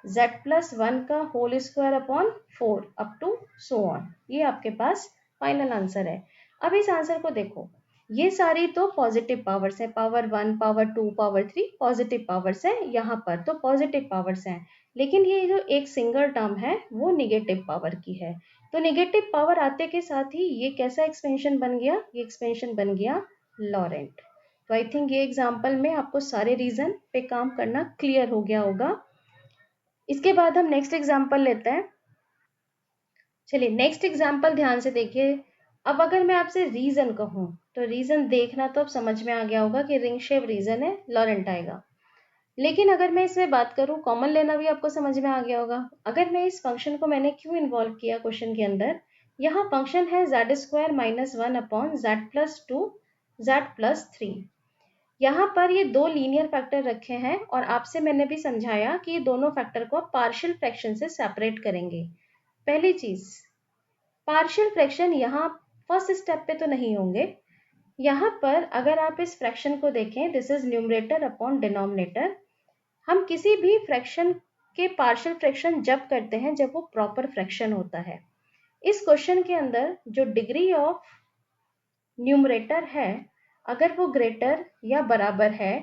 z plus 1 का whole square upon 4 up to so on. ये आपके पास फाइनल आंसर है। अब इस आंसर को देखो, ये सारी तो पॉजिटिव पावर्स है, power 1 power 2 power 3 positive powers है, यहाँ पर तो पॉजिटिव पावर्स हैं। लेकिन ये जो एक सिंगल टर्म है वो निगेटिव पावर की है। तो निगेटिव पावर आते के साथ ही ये कैसा एक्सपेंशन बन गया, ये एक्सपेंशन बन गया लॉरेंट। तो आई थिंक ये एग्जाम्पल में आपको सारे रीजन पे काम करना क्लियर हो गया होगा। इसके बाद हम नेक्स्ट एग्जाम्पल लेते हैं। चलिए नेक्स्ट एग्जाम्पल ध्यान से देखिए। अब अगर मैं आपसे रीजन कहूँ तो रीजन देखना तो अब समझ में आ गया होगा कि रिंग शेप रीजन है, लॉरेंट आएगा। लेकिन अगर मैं इसमें बात करूँ, कॉमन लेना भी आपको समझ में आ गया होगा। अगर मैं इस फंक्शन को मैंने क्यों इन्वॉल्व किया क्वेश्चन के अंदर, यहाँ फंक्शन है Z square minus 1 upon Z plus 2 Z plus 3। यहाँ पर ये दो लीनियर फैक्टर रखे हैं और आपसे मैंने भी समझाया कि ये दोनों फैक्टर को पार्शियल फ्रैक्शन से सेपरेट करेंगे। पहली चीज, पार्शियल फ्रैक्शन यहाँ फर्स्ट स्टेप पे तो नहीं होंगे। यहाँ पर अगर आप इस फ्रैक्शन को देखें, this is numerator upon denominator. हम किसी भी फ्रैक्शन के पार्शियल फ्रैक्शन जब करते हैं जब वो प्रॉपर फ्रैक्शन होता है। इस क्वेश्चन के अंदर जो डिग्री ऑफ न्यूमरेटर है अगर वो ग्रेटर या बराबर है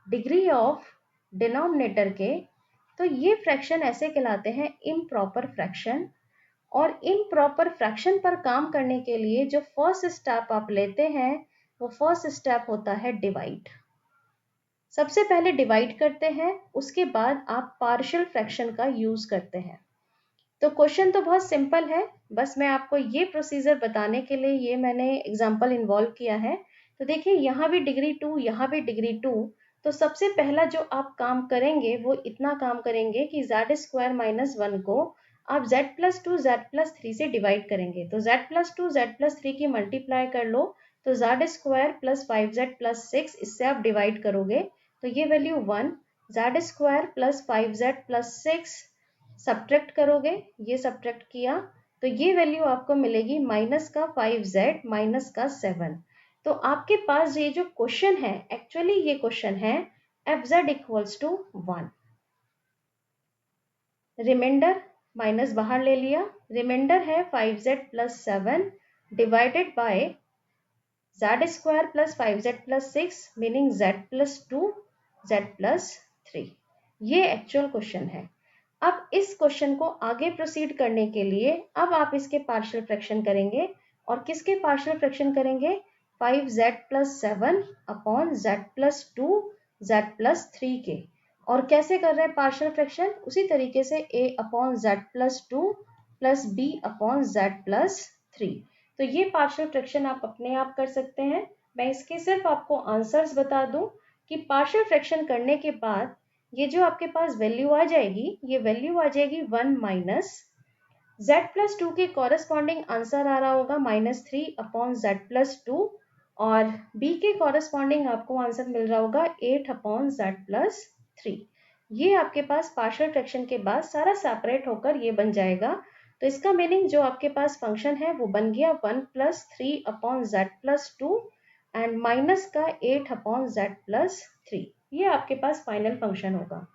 डिग्री ऑफ डिनोमिनेटर के, तो ये फ्रैक्शन ऐसे कहलाते हैं इम्प्रॉपर फ्रैक्शन। और इम्प्रॉपर फ्रैक्शन पर काम करने के लिए जो फर्स्ट स्टेप आप लेते हैं वो फर्स्ट स्टेप होता है डिवाइड। सबसे पहले डिवाइड करते हैं, उसके बाद आप पार्शियल फ्रैक्शन का यूज करते हैं। तो क्वेश्चन तो बहुत सिंपल है, बस मैं आपको ये प्रोसीजर बताने के लिए ये मैंने एग्जांपल इन्वॉल्व किया है। तो देखिए यहाँ भी डिग्री 2, यहाँ भी डिग्री 2। तो सबसे पहला जो आप काम करेंगे वो इतना काम करेंगे कि जेड स्क्वायर माइनस 1 को आप z प्लस 2 जेड प्लस 3 से डिवाइड करेंगे। तो z प्लस 2 जेड प्लस 3 की मल्टीप्लाई कर लो, तो Z square plus 5z plus 6, इससे आप डिवाइड करोगे तो ये value 1, Z square plus 5z plus 6 subtract करोगे, ये सब्ट्रैक्ट किया तो ये वैल्यू आपको मिलेगी माइनस का 5z माइनस का 7। तो आपके पास ये जो क्वेश्चन है, एक्चुअली ये क्वेश्चन है fz equals to 1। Remainder minus बाहर ले लिया, रिमाइंडर है 5z plus 7 divided by z square plus 5z plus 6 meaning z plus 2 z plus 3। ये एक्चुअल क्वेश्चन है। अब इस क्वेश्चन को आगे प्रोसीड करने के लिए अब आप इसके पार्शियल फ्रैक्शन करेंगे। और किसके पार्शियल फ्रैक्शन करेंगे, 5z plus 7 upon z plus 2 z plus 3 के। और कैसे कर रहे हैं पार्शियल फ्रैक्शन, उसी तरीके से a upon z plus 2 plus b upon z plus 3। तो ये पार्शियल फ्रैक्शन आप अपने आप कर सकते हैं। मैं इसके सिर्फ आपको आंसर्स बता दूं कि पार्शियल फ्रैक्शन करने के बाद ये जो आपके पास वैल्यू आ जाएगी, ये वैल्यू आ जाएगी 1 माइनस z प्लस 2 के कॉरेस्पॉन्डिंग आंसर आ रहा होगा -3 अपॉन z प्लस 2, और b के कॉरेस्पॉन्डिंग आपको आंसर मिल रहा होगा 8 अपॉन z प्लस 3। ये आपके पास पार्शियल फ्रैक्शन के बाद सारा सेपरेट होकर ये बन जाएगा। तो इसका मीनिंग जो आपके पास फंक्शन है वो बन गया 1 plus 3 upon z plus 2 and minus का 8 अपॉन z प्लस 3। ये आपके पास फाइनल फंक्शन होगा।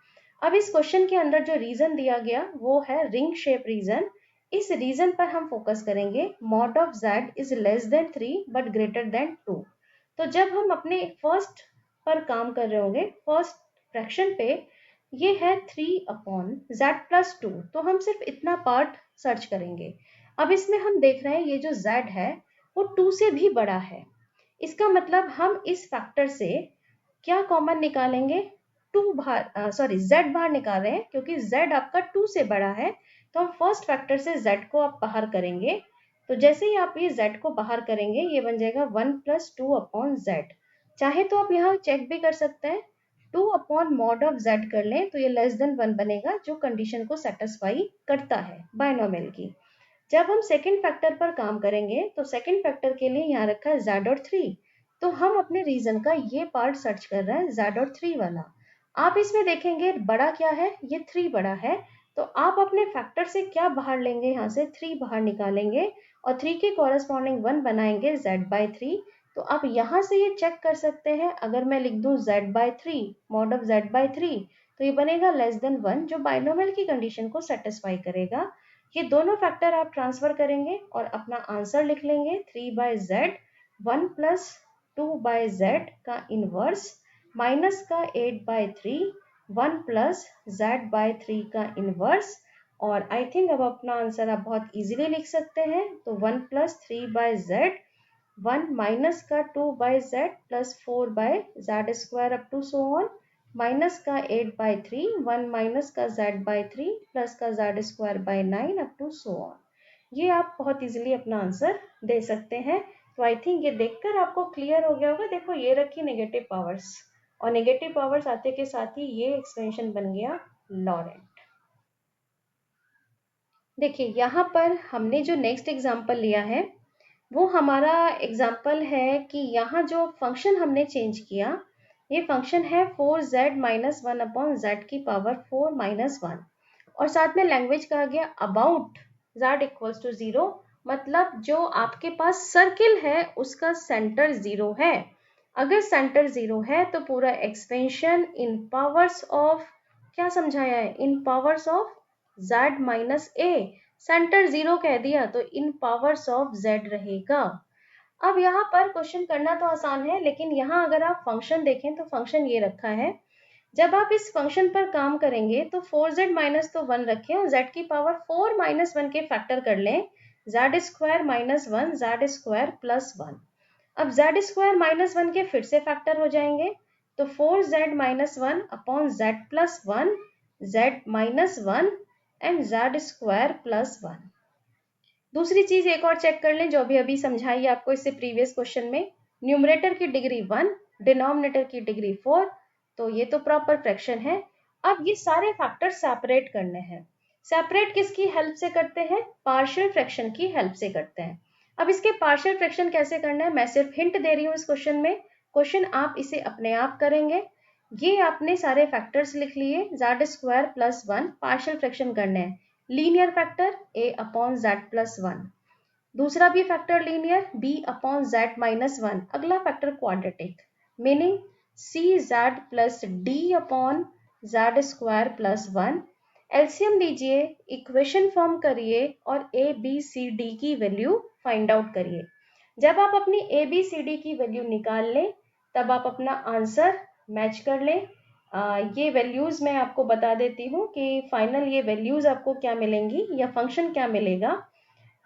अब इस क्वेश्चन के अंदर जो रीजन दिया गया वो है रिंग शेप रीजन। इस रीजन पर हम फोकस करेंगे। Mod of z is less than 3 but greater than 2। तो जब हम अपने फर्स्ट पर काम कर रहे होंगे, फर्स्ट फ्रैक्शन पे, ये है 3/z+2, तो हम सिर्फ इतना पार्ट सर्च करेंगे। अब इसमें हम देख रहे हैं ये जो z है वो 2 से भी बड़ा है। इसका मतलब हम इस फैक्टर से क्या कॉमन निकालेंगे, z बाहर निकाल रहे हैं क्योंकि z आपका 2 से बड़ा है, तो हम फर्स्ट फैक्टर से z को आप बाहर करेंगे। तो जैसे ही आप ये z को बाहर करेंगे ये बन जाएगा 1+2/z। चाहे तो आप यहाँ चेक भी कर सकते हैं, 2/mod(z) कर लें तो ये <1 बनेगा, जो कंडीशन को सेटिस्फाई करता है बायनोमियल की। जब हम सेकंड फैक्टर पर काम करेंगे तो सेकंड फैक्टर के लिए यहाँ रखा है z और 3, तो हम अपने रीजन का ये पार्ट सर्च कर रहे हैं z और 3 वाला। आप इसमें देखेंगे बड़ा क्या है, ये 3 बड़ा है, तो आप अपने फैक्टर से क्या बाहर लेंगे, यहाँ से 3 बाहर निकालेंगे और 3 के कॉरेस्पॉन्डिंग 1 बनाएंगे z/3। तो आप यहाँ से ये चेक कर सकते हैं, अगर मैं लिख दूं z/3 (z/3) तो ये बनेगा <1, जो बाइनोमियल की कंडीशन को सेटिस्फाई करेगा। ये दोनों फैक्टर आप ट्रांसफर करेंगे और अपना आंसर लिख लेंगे 3/z 1+2/z का इनवर्स माइनस का 8/3 1+z/3 का इनवर्स। और आई थिंक अब अपना आंसर आप बहुत इजीली लिख सकते हैं, तो 1+3/z 1 माइनस का 2/z plus 4/z² up to so on minus का 8/3 1 माइनस का z/3 प्लस का z²/9 up to so on. ये आप बहुत इजीली अपना आंसर दे सकते हैं। तो आई थिंक ये देखकर आपको क्लियर हो गया होगा। देखो ये रखी नेगेटिव पावर्स, और नेगेटिव पावर्स आते के साथ ही ये एक्सपेंशन बन गया लॉरेंट। देखिए यहाँ पर हमने जो नेक्स्ट एग्जाम्पल लिया है वो हमारा एग्जाम्पल है कि यहाँ जो फंक्शन हमने चेंज किया, ये फंक्शन है 4z-1/z की पावर 4-1, और साथ में लैंग्वेज कहा गया अबाउट z=0, मतलब जो आपके पास सर्किल है उसका सेंटर 0 है। अगर सेंटर 0 है तो पूरा एक्सपेंशन इन पावर्स ऑफ, क्या समझाया है, इन पावर्स ऑफ z-a, सेंटर 0 कह दिया तो इन पावर्स ऑफ z रहेगा। अब यहाँ पर क्वेश्चन करना तो आसान है, लेकिन यहाँ अगर आप फंक्शन देखें तो फंक्शन ये रखा है। जब आप इस फंक्शन पर काम करेंगे तो 4z माइनस तो 1 रखें और z की पावर 4-1 के फैक्टर कर लें, z² - 1 z² + 1। अब z² - 1 के फिर से फैक्टर हो जाएंगे, तो 4z-1/z+1 z-1 एंड z² + 1। दूसरी चीज एक और चेक कर लें जो अभी अभी समझाई आपको इससे प्रीवियस क्वेश्चन में, न्यूमरेटर की डिग्री 1, डिनोमिनेटर की डिग्री 4, तो ये तो प्रॉपर फ्रैक्शन है। अब ये सारे फैक्टर सेपरेट करने हैं। सेपरेट किसकी हेल्प से करते हैं, पार्शियल फ्रैक्शन की हेल्प से करते हैं। अब इसके पार्शियल फ्रैक्शन कैसे करना है, मैं सिर्फ हिंट दे रही हूँ इस क्वेश्चन में, क्वेश्चन आप इसे अपने आप करेंगे। ये आपने सारे फैक्टर्स लिख लिए, z² + 1 पार्शियल फ्रैक्शन करने हैं, लीनियर फैक्टर a/z+1, दूसरा भी फैक्टर लीनियर b/z-1, अगला factor quadratic, meaning cz + d/z² + 1। LCM लीजिए, इक्वेशन फॉर्म करिए और a b c d की वैल्यू फाइंड आउट करिए। जब आप अपनी a b c d की वैल्यू निकाल लें तब आप अपना आंसर मैच कर लें। ये वैल्यूज मैं आपको बता देती हूँ कि फाइनल ये वैल्यूज आपको क्या मिलेंगी या फंक्शन क्या मिलेगा।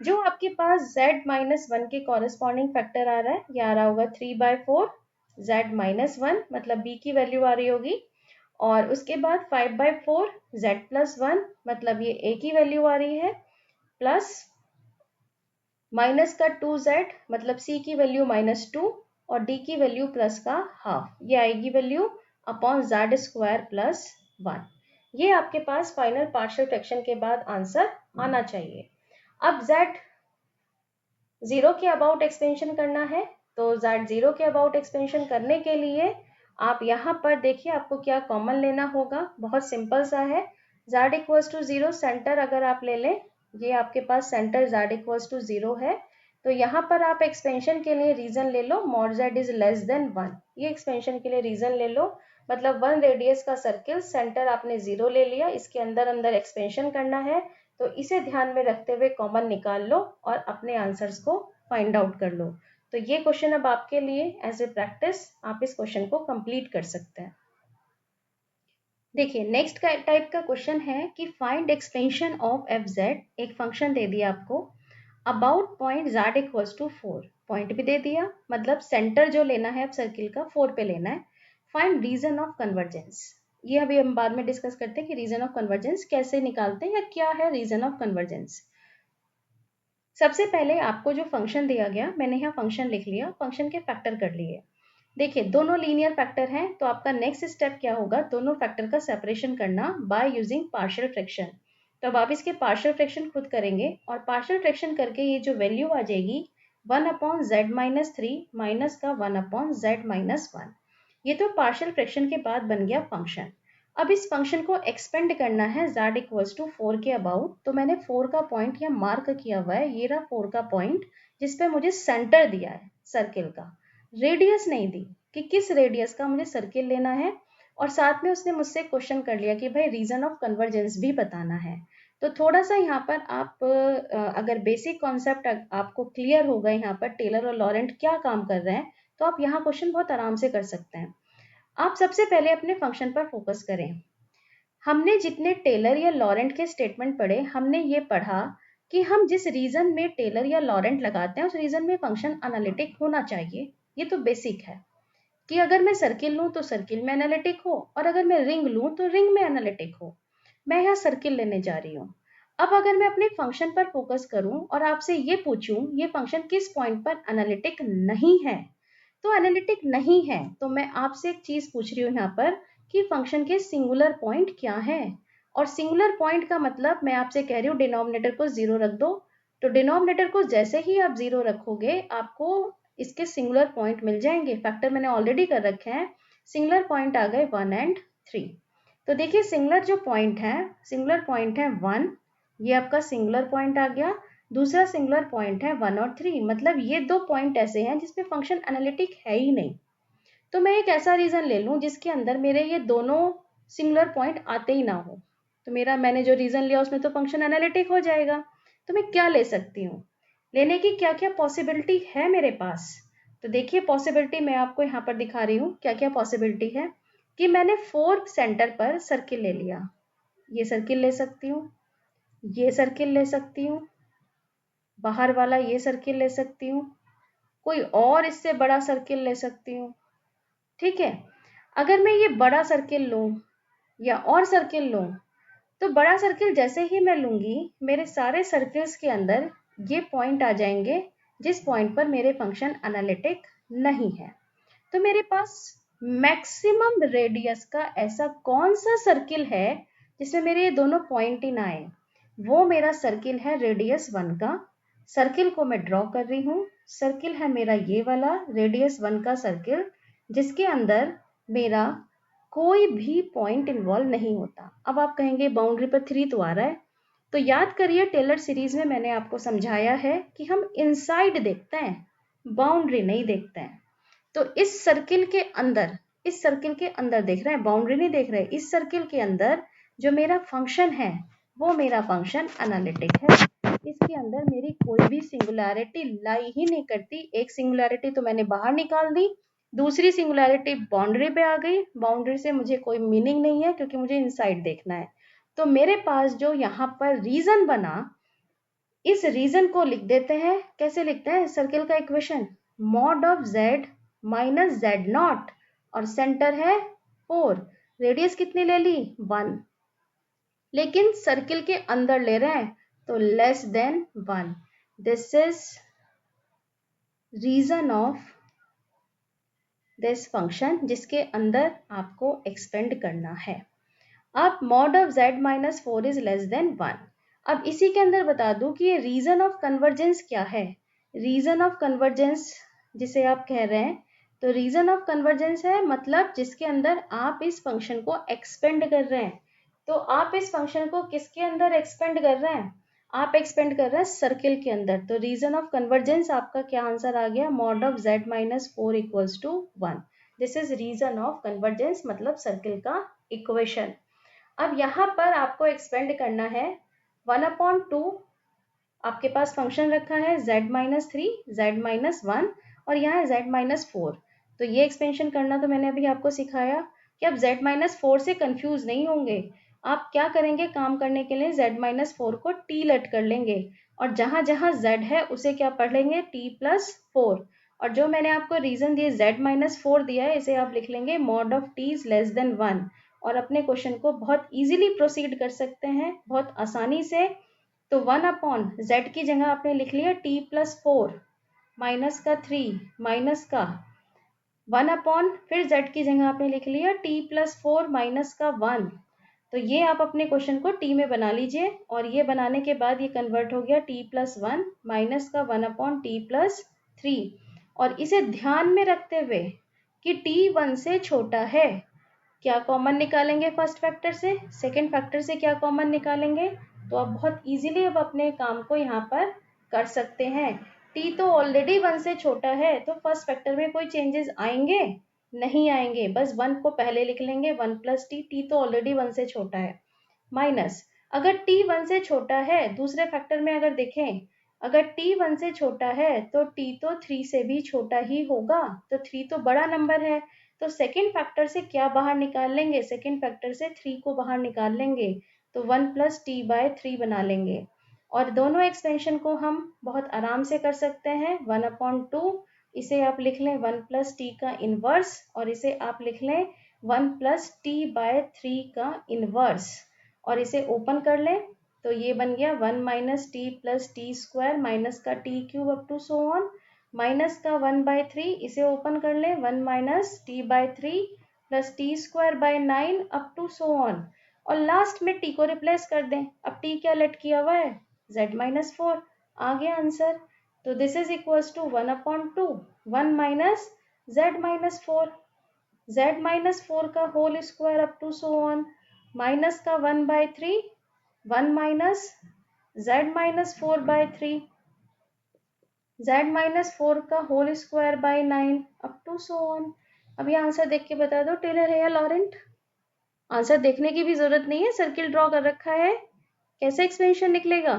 जो आपके पास z-1 के कॉरेस्पॉन्डिंग फैक्टर आ रहा है, ये आ रहा होगा 3/4 z-1, मतलब b की वैल्यू आ रही होगी, और उसके बाद 5/4 z+1, मतलब ये a की वैल्यू आ रही है, प्लस माइनस का 2z, मतलब c की वैल्यू -2 और d की वैल्यू प्लस का हाफ, ये आएगी वैल्यू अपॉन z² + 1। ये आपके पास फाइनल पार्शियल फ्रैक्शन के बाद आंसर आना चाहिए। अब z 0 के अबाउट एक्सपेंशन करना है, तो z 0 के अबाउट एक्सपेंशन करने के लिए आप यहाँ पर देखिए आपको क्या कॉमन लेना होगा, बहुत सिंपल सा है। z = 0 सेंटर अगर आप ले लें, ये आपके पास सेंटर z = 0 है, तो यहाँ पर आप एक्सपेंशन के लिए रीजन ले लो mod z is <1, ये एक्सपेंशन के लिए रीजन ले लो, मतलब 1 रेडियस का सर्किल, सेंटर आपने 0 ले लिया, इसके अंदर अंदर एक्सपेंशन करना है, तो इसे ध्यान में रखते हुए कॉमन निकाल लो और अपने आंसर्स को फाइंड आउट कर लो। तो ये क्वेश्चन अब आपके लिए एज ए प्रैक्टिस, आप इस क्वेश्चन को कंप्लीट कर सकते हैं। देखिए नेक्स्ट टाइप का क्वेश्चन है कि find expansion of f z. एक फंक्शन दे दिया आपको about point z equals to 4, point भी दे दिया, मतलब सेंटर जो लेना है अब सर्किल का 4 पे लेना है। फाइंड रीजन ऑफ कन्वर्जेंस, ये अभी हम बाद में डिस्कस करते हैं कि रीजन ऑफ कन्वर्जेंस कैसे निकालते हैं या क्या है रीजन ऑफ कन्वर्जेंस। सबसे पहले आपको जो फंक्शन दिया गया, मैंने यहाँ फंक्शन लिख लिया, फंक्शन के फैक्टर कर लिए। देखिए दोनों लीनियर फैक्टर हैं, तो आपका नेक्स्ट स्टेप क्या होगा, दोनों फैक्टर का सेपरेशन करना बाय यूजिंग पार्शियल फ्रैक्शन। तो अब आप इसके पार्शियल फ्रैक्शन खुद करेंगे और पार्शियल फ्रैक्शन करके ये जो वैल्यू आ जाएगी 1/z-3 माइनस का 1/z-1, ये तो पार्शियल फ्रैक्शन के बाद बन गया फंक्शन। अब इस फंक्शन को एक्सपेंड करना है z इक्वल्स टू 4 के अबाउट, तो मैंने 4 का पॉइंट यहाँ मार्क किया हुआ है, ये रहा 4 का पॉइंट जिसपे मुझे सेंटर दिया है सर्किल का, रेडियस नहीं दी कि किस रेडियस का मुझे सर्किल लेना है। और साथ में उसने मुझसे क्वेश्चन कर लिया कि भाई रीजन ऑफ कन्वर्जेंस भी बताना है। तो थोड़ा सा यहाँ पर आप अगर बेसिक कॉन्सेप्ट आपको क्लियर होगा यहाँ पर टेलर और लॉरेंट क्या काम कर रहे हैं, तो आप यहाँ क्वेश्चन बहुत आराम से कर सकते हैं। आप सबसे पहले अपने फंक्शन पर फोकस करें। हमने जितने टेलर या लॉरेंट के स्टेटमेंट पढ़े, हमने ये पढ़ा कि हम जिस रीजन में टेलर या लॉरेंट लगाते हैं उस रीजन में फंक्शन एनालिटिक होना चाहिए। ये तो बेसिक है कि अगर मैं सर्किल लूं तो सर्किल में एनालिटिक हो, और अगर मैं रिंग लूं तो रिंग में एनालिटिक हो। मैं यहाँ सर्किल लेने जा रही हूँ। अब अगर मैं अपने फंक्शन पर फोकस करूं और आपसे ये पूछूं ये फंक्शन किस पॉइंट पर एनालिटिक नहीं है, तो एनालिटिक नहीं है तो मैं आपसे एक चीज पूछ रही हूँ यहाँ पर कि फंक्शन के सिंगुलर पॉइंट क्या है। और सिंगुलर पॉइंट का मतलब मैं आपसे कह रही हूँ डिनोमिनेटर को 0 रख दो। तो डिनोमिनेटर को जैसे ही आप 0 रखोगे आपको इसके सिंगुलर पॉइंट मिल जाएंगे। फैक्टर मैंने ऑलरेडी कर रखे हैं, सिंगुलर पॉइंट आ गए 1 और 3। तो देखिए सिंगुलर जो पॉइंट है, सिंगुलर पॉइंट है 1, ये आपका सिंगुलर पॉइंट आ गया। दूसरा सिंगुलर पॉइंट है 1 और 3, मतलब ये दो पॉइंट ऐसे हैं जिसपे फंक्शन एनालिटिक है ही नहीं। तो मैं एक ऐसा रीजन ले लूं जिसके अंदर मेरे ये दोनों सिंगुलर पॉइंट आते ही ना हो, तो मेरा मैंने जो रीजन लिया उसमें तो फंक्शन एनालिटिक हो जाएगा। तो मैं क्या ले सकती हूँ, लेने की क्या क्या पॉसिबिलिटी है मेरे पास। तो देखिए पॉसिबिलिटी मैं आपको यहाँ पर दिखा रही हूँ क्या क्या पॉसिबिलिटी है। कि मैंने 4 सेंटर पर सर्किल ले लिया, ये सर्किल ले सकती हूँ, ये सर्किल ले सकती हूँ, बाहर वाला ये सर्किल ले सकती हूँ, कोई और इससे बड़ा सर्किल ले सकती हूँ। ठीक है, अगर मैं ये बड़ा सर्किल लूं या और सर्किल लूं, तो बड़ा सर्किल जैसे ही मैं लूंगी मेरे सारे सर्किल्स के अंदर ये पॉइंट आ जाएंगे जिस पॉइंट पर मेरे फंक्शन एनालिटिक नहीं है। तो मेरे पास मैक्सिमम रेडियस का ऐसा कौन सा सर्किल है जिसमें मेरे ये दोनों पॉइंट ही ना आए, वो मेरा सर्किल है रेडियस 1 का। सर्किल को मैं ड्रॉ कर रही हूँ, सर्किल है मेरा ये वाला रेडियस 1 का सर्किल, जिसके अंदर मेरा कोई भी पॉइंट इन्वॉल्व नहीं होता। अब आप कहेंगे बाउंड्री पर 3 तो आ रहा है, तो याद करिए टेलर सीरीज में मैंने आपको समझाया है कि हम इनसाइड देखते हैं, बाउंड्री नहीं देखते हैं। तो इस सर्किल के अंदर, इस सर्किल के अंदर देख रहे हैं, बाउंड्री नहीं देख रहे, इस सर्किल के अंदर जो मेरा फंक्शन है वो मेरा फंक्शन एनालिटिक है। इसके अंदर मेरी कोई भी सिंगुलैरिटी लाई ही नहीं करती। एक सिंगुलैरिटी तो मैंने बाहर निकाल दी, दूसरी सिंगुलैरिटी बाउंड्री पे आ गई, बाउंड्री से मुझे कोई मीनिंग नहीं है क्योंकि मुझे इनसाइड देखना है। तो मेरे पास जो यहाँ पर रीजन बना, इस रीजन को लिख देते हैं, कैसे लिखते हैं सर्किल का equation, mod of z minus z not, और सेंटर है 4, रेडियस कितनी ले ली 1, लेकिन सर्किल के अंदर ले रहे हैं तो less than 1। This is region of this function जिसके अंदर आपको एक्सपेंड करना है। अब mod of z minus 4 is less than 1। अब इसी के अंदर बता दूं कि ये रीजन ऑफ कन्वर्जेंस क्या है। रीजन ऑफ कन्वर्जेंस जिसे आप कह रहे हैं, तो रीजन ऑफ कन्वर्जेंस है मतलब जिसके अंदर आप इस फंक्शन को एक्सपेंड कर रहे हैं। तो आप इस फंक्शन को किसके अंदर एक्सपेंड कर रहे हैं, आप एक्सपेंड कर रहे हैं सर्किल के अंदर। तो रीजन ऑफ कन्वर्जेंस आपका क्या आंसर आ गया, mod of z minus 4 equals to 1। This is region of convergence, मतलब सर्किल का इक्वेशन। अब यहाँ पर आपको एक्सपेंड करना है 1/2, आपके पास फंक्शन रखा है z माइनस 3, z माइनस 1 और यहाँ z माइनस 4। तो ये एक्सपेंशन करना तो मैंने अभी आपको सिखाया कि आप z-4 से कंफ्यूज नहीं होंगे। आप क्या करेंगे काम करने के लिए, z-4 को t लेट कर लेंगे और जहां जहां z है उसे क्या पढ़ लेंगे, t+4। और जो मैंने आपको रीजन दिए z-4 दिया है, इसे आप लिख लेंगे mod of t is less than 1 और अपने क्वेश्चन को बहुत इजीली प्रोसीड कर सकते हैं, बहुत आसानी से। तो 1/z की जगह आपने लिख लिया t+4 माइनस का 3 माइनस का 1/ फिर z की जगह आपने लिख लिया t+4 माइनस का 1। तो ये आप अपने क्वेश्चन को t में बना लीजिए और ये बनाने के बाद ये कन्वर्ट हो गया t+1 माइनस का 1/t+3। और इसे ध्यान में रखते हुए कि t 1 से छोटा है, क्या कॉमन निकालेंगे फर्स्ट फैक्टर से, सेकंड फैक्टर से क्या कॉमन निकालेंगे। तो आप बहुत इजीली अब अपने काम को यहाँ पर कर सकते हैं। t तो ऑलरेडी 1 से छोटा है तो फर्स्ट फैक्टर में कोई चेंजेस आएंगे नहीं आएंगे, बस 1 को पहले लिख लेंगे 1 + t, t तो ऑलरेडी 1 से छोटा है। माइनस अगर t 1 से छोटा है, दूसरे फैक्टर में अगर देखें, अगर t 1 से छोटा है तो t तो 3 से भी छोटा ही होगा, तो 3 तो बड़ा नंबर है। तो सेकंड फैक्टर से क्या बाहर निकाल लेंगे, सेकंड फैक्टर से 3 को बाहर निकाल लेंगे तो 1 + t/3 बना लेंगे। और दोनों एक्सपेंशन को हम बहुत आराम से कर सकते हैं। 1/2 इसे आप लिख लें 1 + t का इनवर्स और इसे आप लिख लें 1 + t/3 का इनवर्स और इसे ओपन कर लें तो ये बन गया 1 - t + t² माइनस का t³ up to so on minus का 1/3, इसे ओपन कर लें 1 - t/3 + t²/9 up to so on और लास्ट में t को रिप्लेस कर दें। अब t क्या लेट किया हुआ है, z-4, आ गया आंसर। तो this is equals to 1/2 1 - z-4, z-4 का whole square up to so on minus का 1/3 1 - z-4/3 z-4 का whole square by 9 up to so on. अब ये आंसर देख के बता दो टेलर है या लॉरेंट। आंसर देखने की भी जरूरत नहीं है, सर्किल ड्रॉ कर रखा है। कैसे एक्सपेंशन निकलेगा,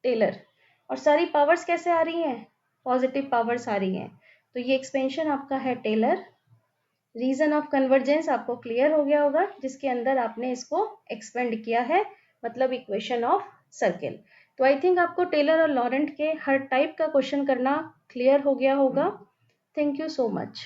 टेलर। और सारी पावर्स कैसे आ रही हैं, पॉजिटिव पावर्स आ रही हैं। तो ये एक्सपेंशन आपका है टेलर। रीजन ऑफ कन्वर्जेंस आपको क्लियर हो गया होगा, जिसके अंदर आपने इसको एक्सपेंड किया है, मतलब इक्वेशन ऑफ सर्किल। तो आई थिंक आपको टेलर और लॉरेंट के हर टाइप का क्वेश्चन करना क्लियर हो गया होगा। Thank you so much.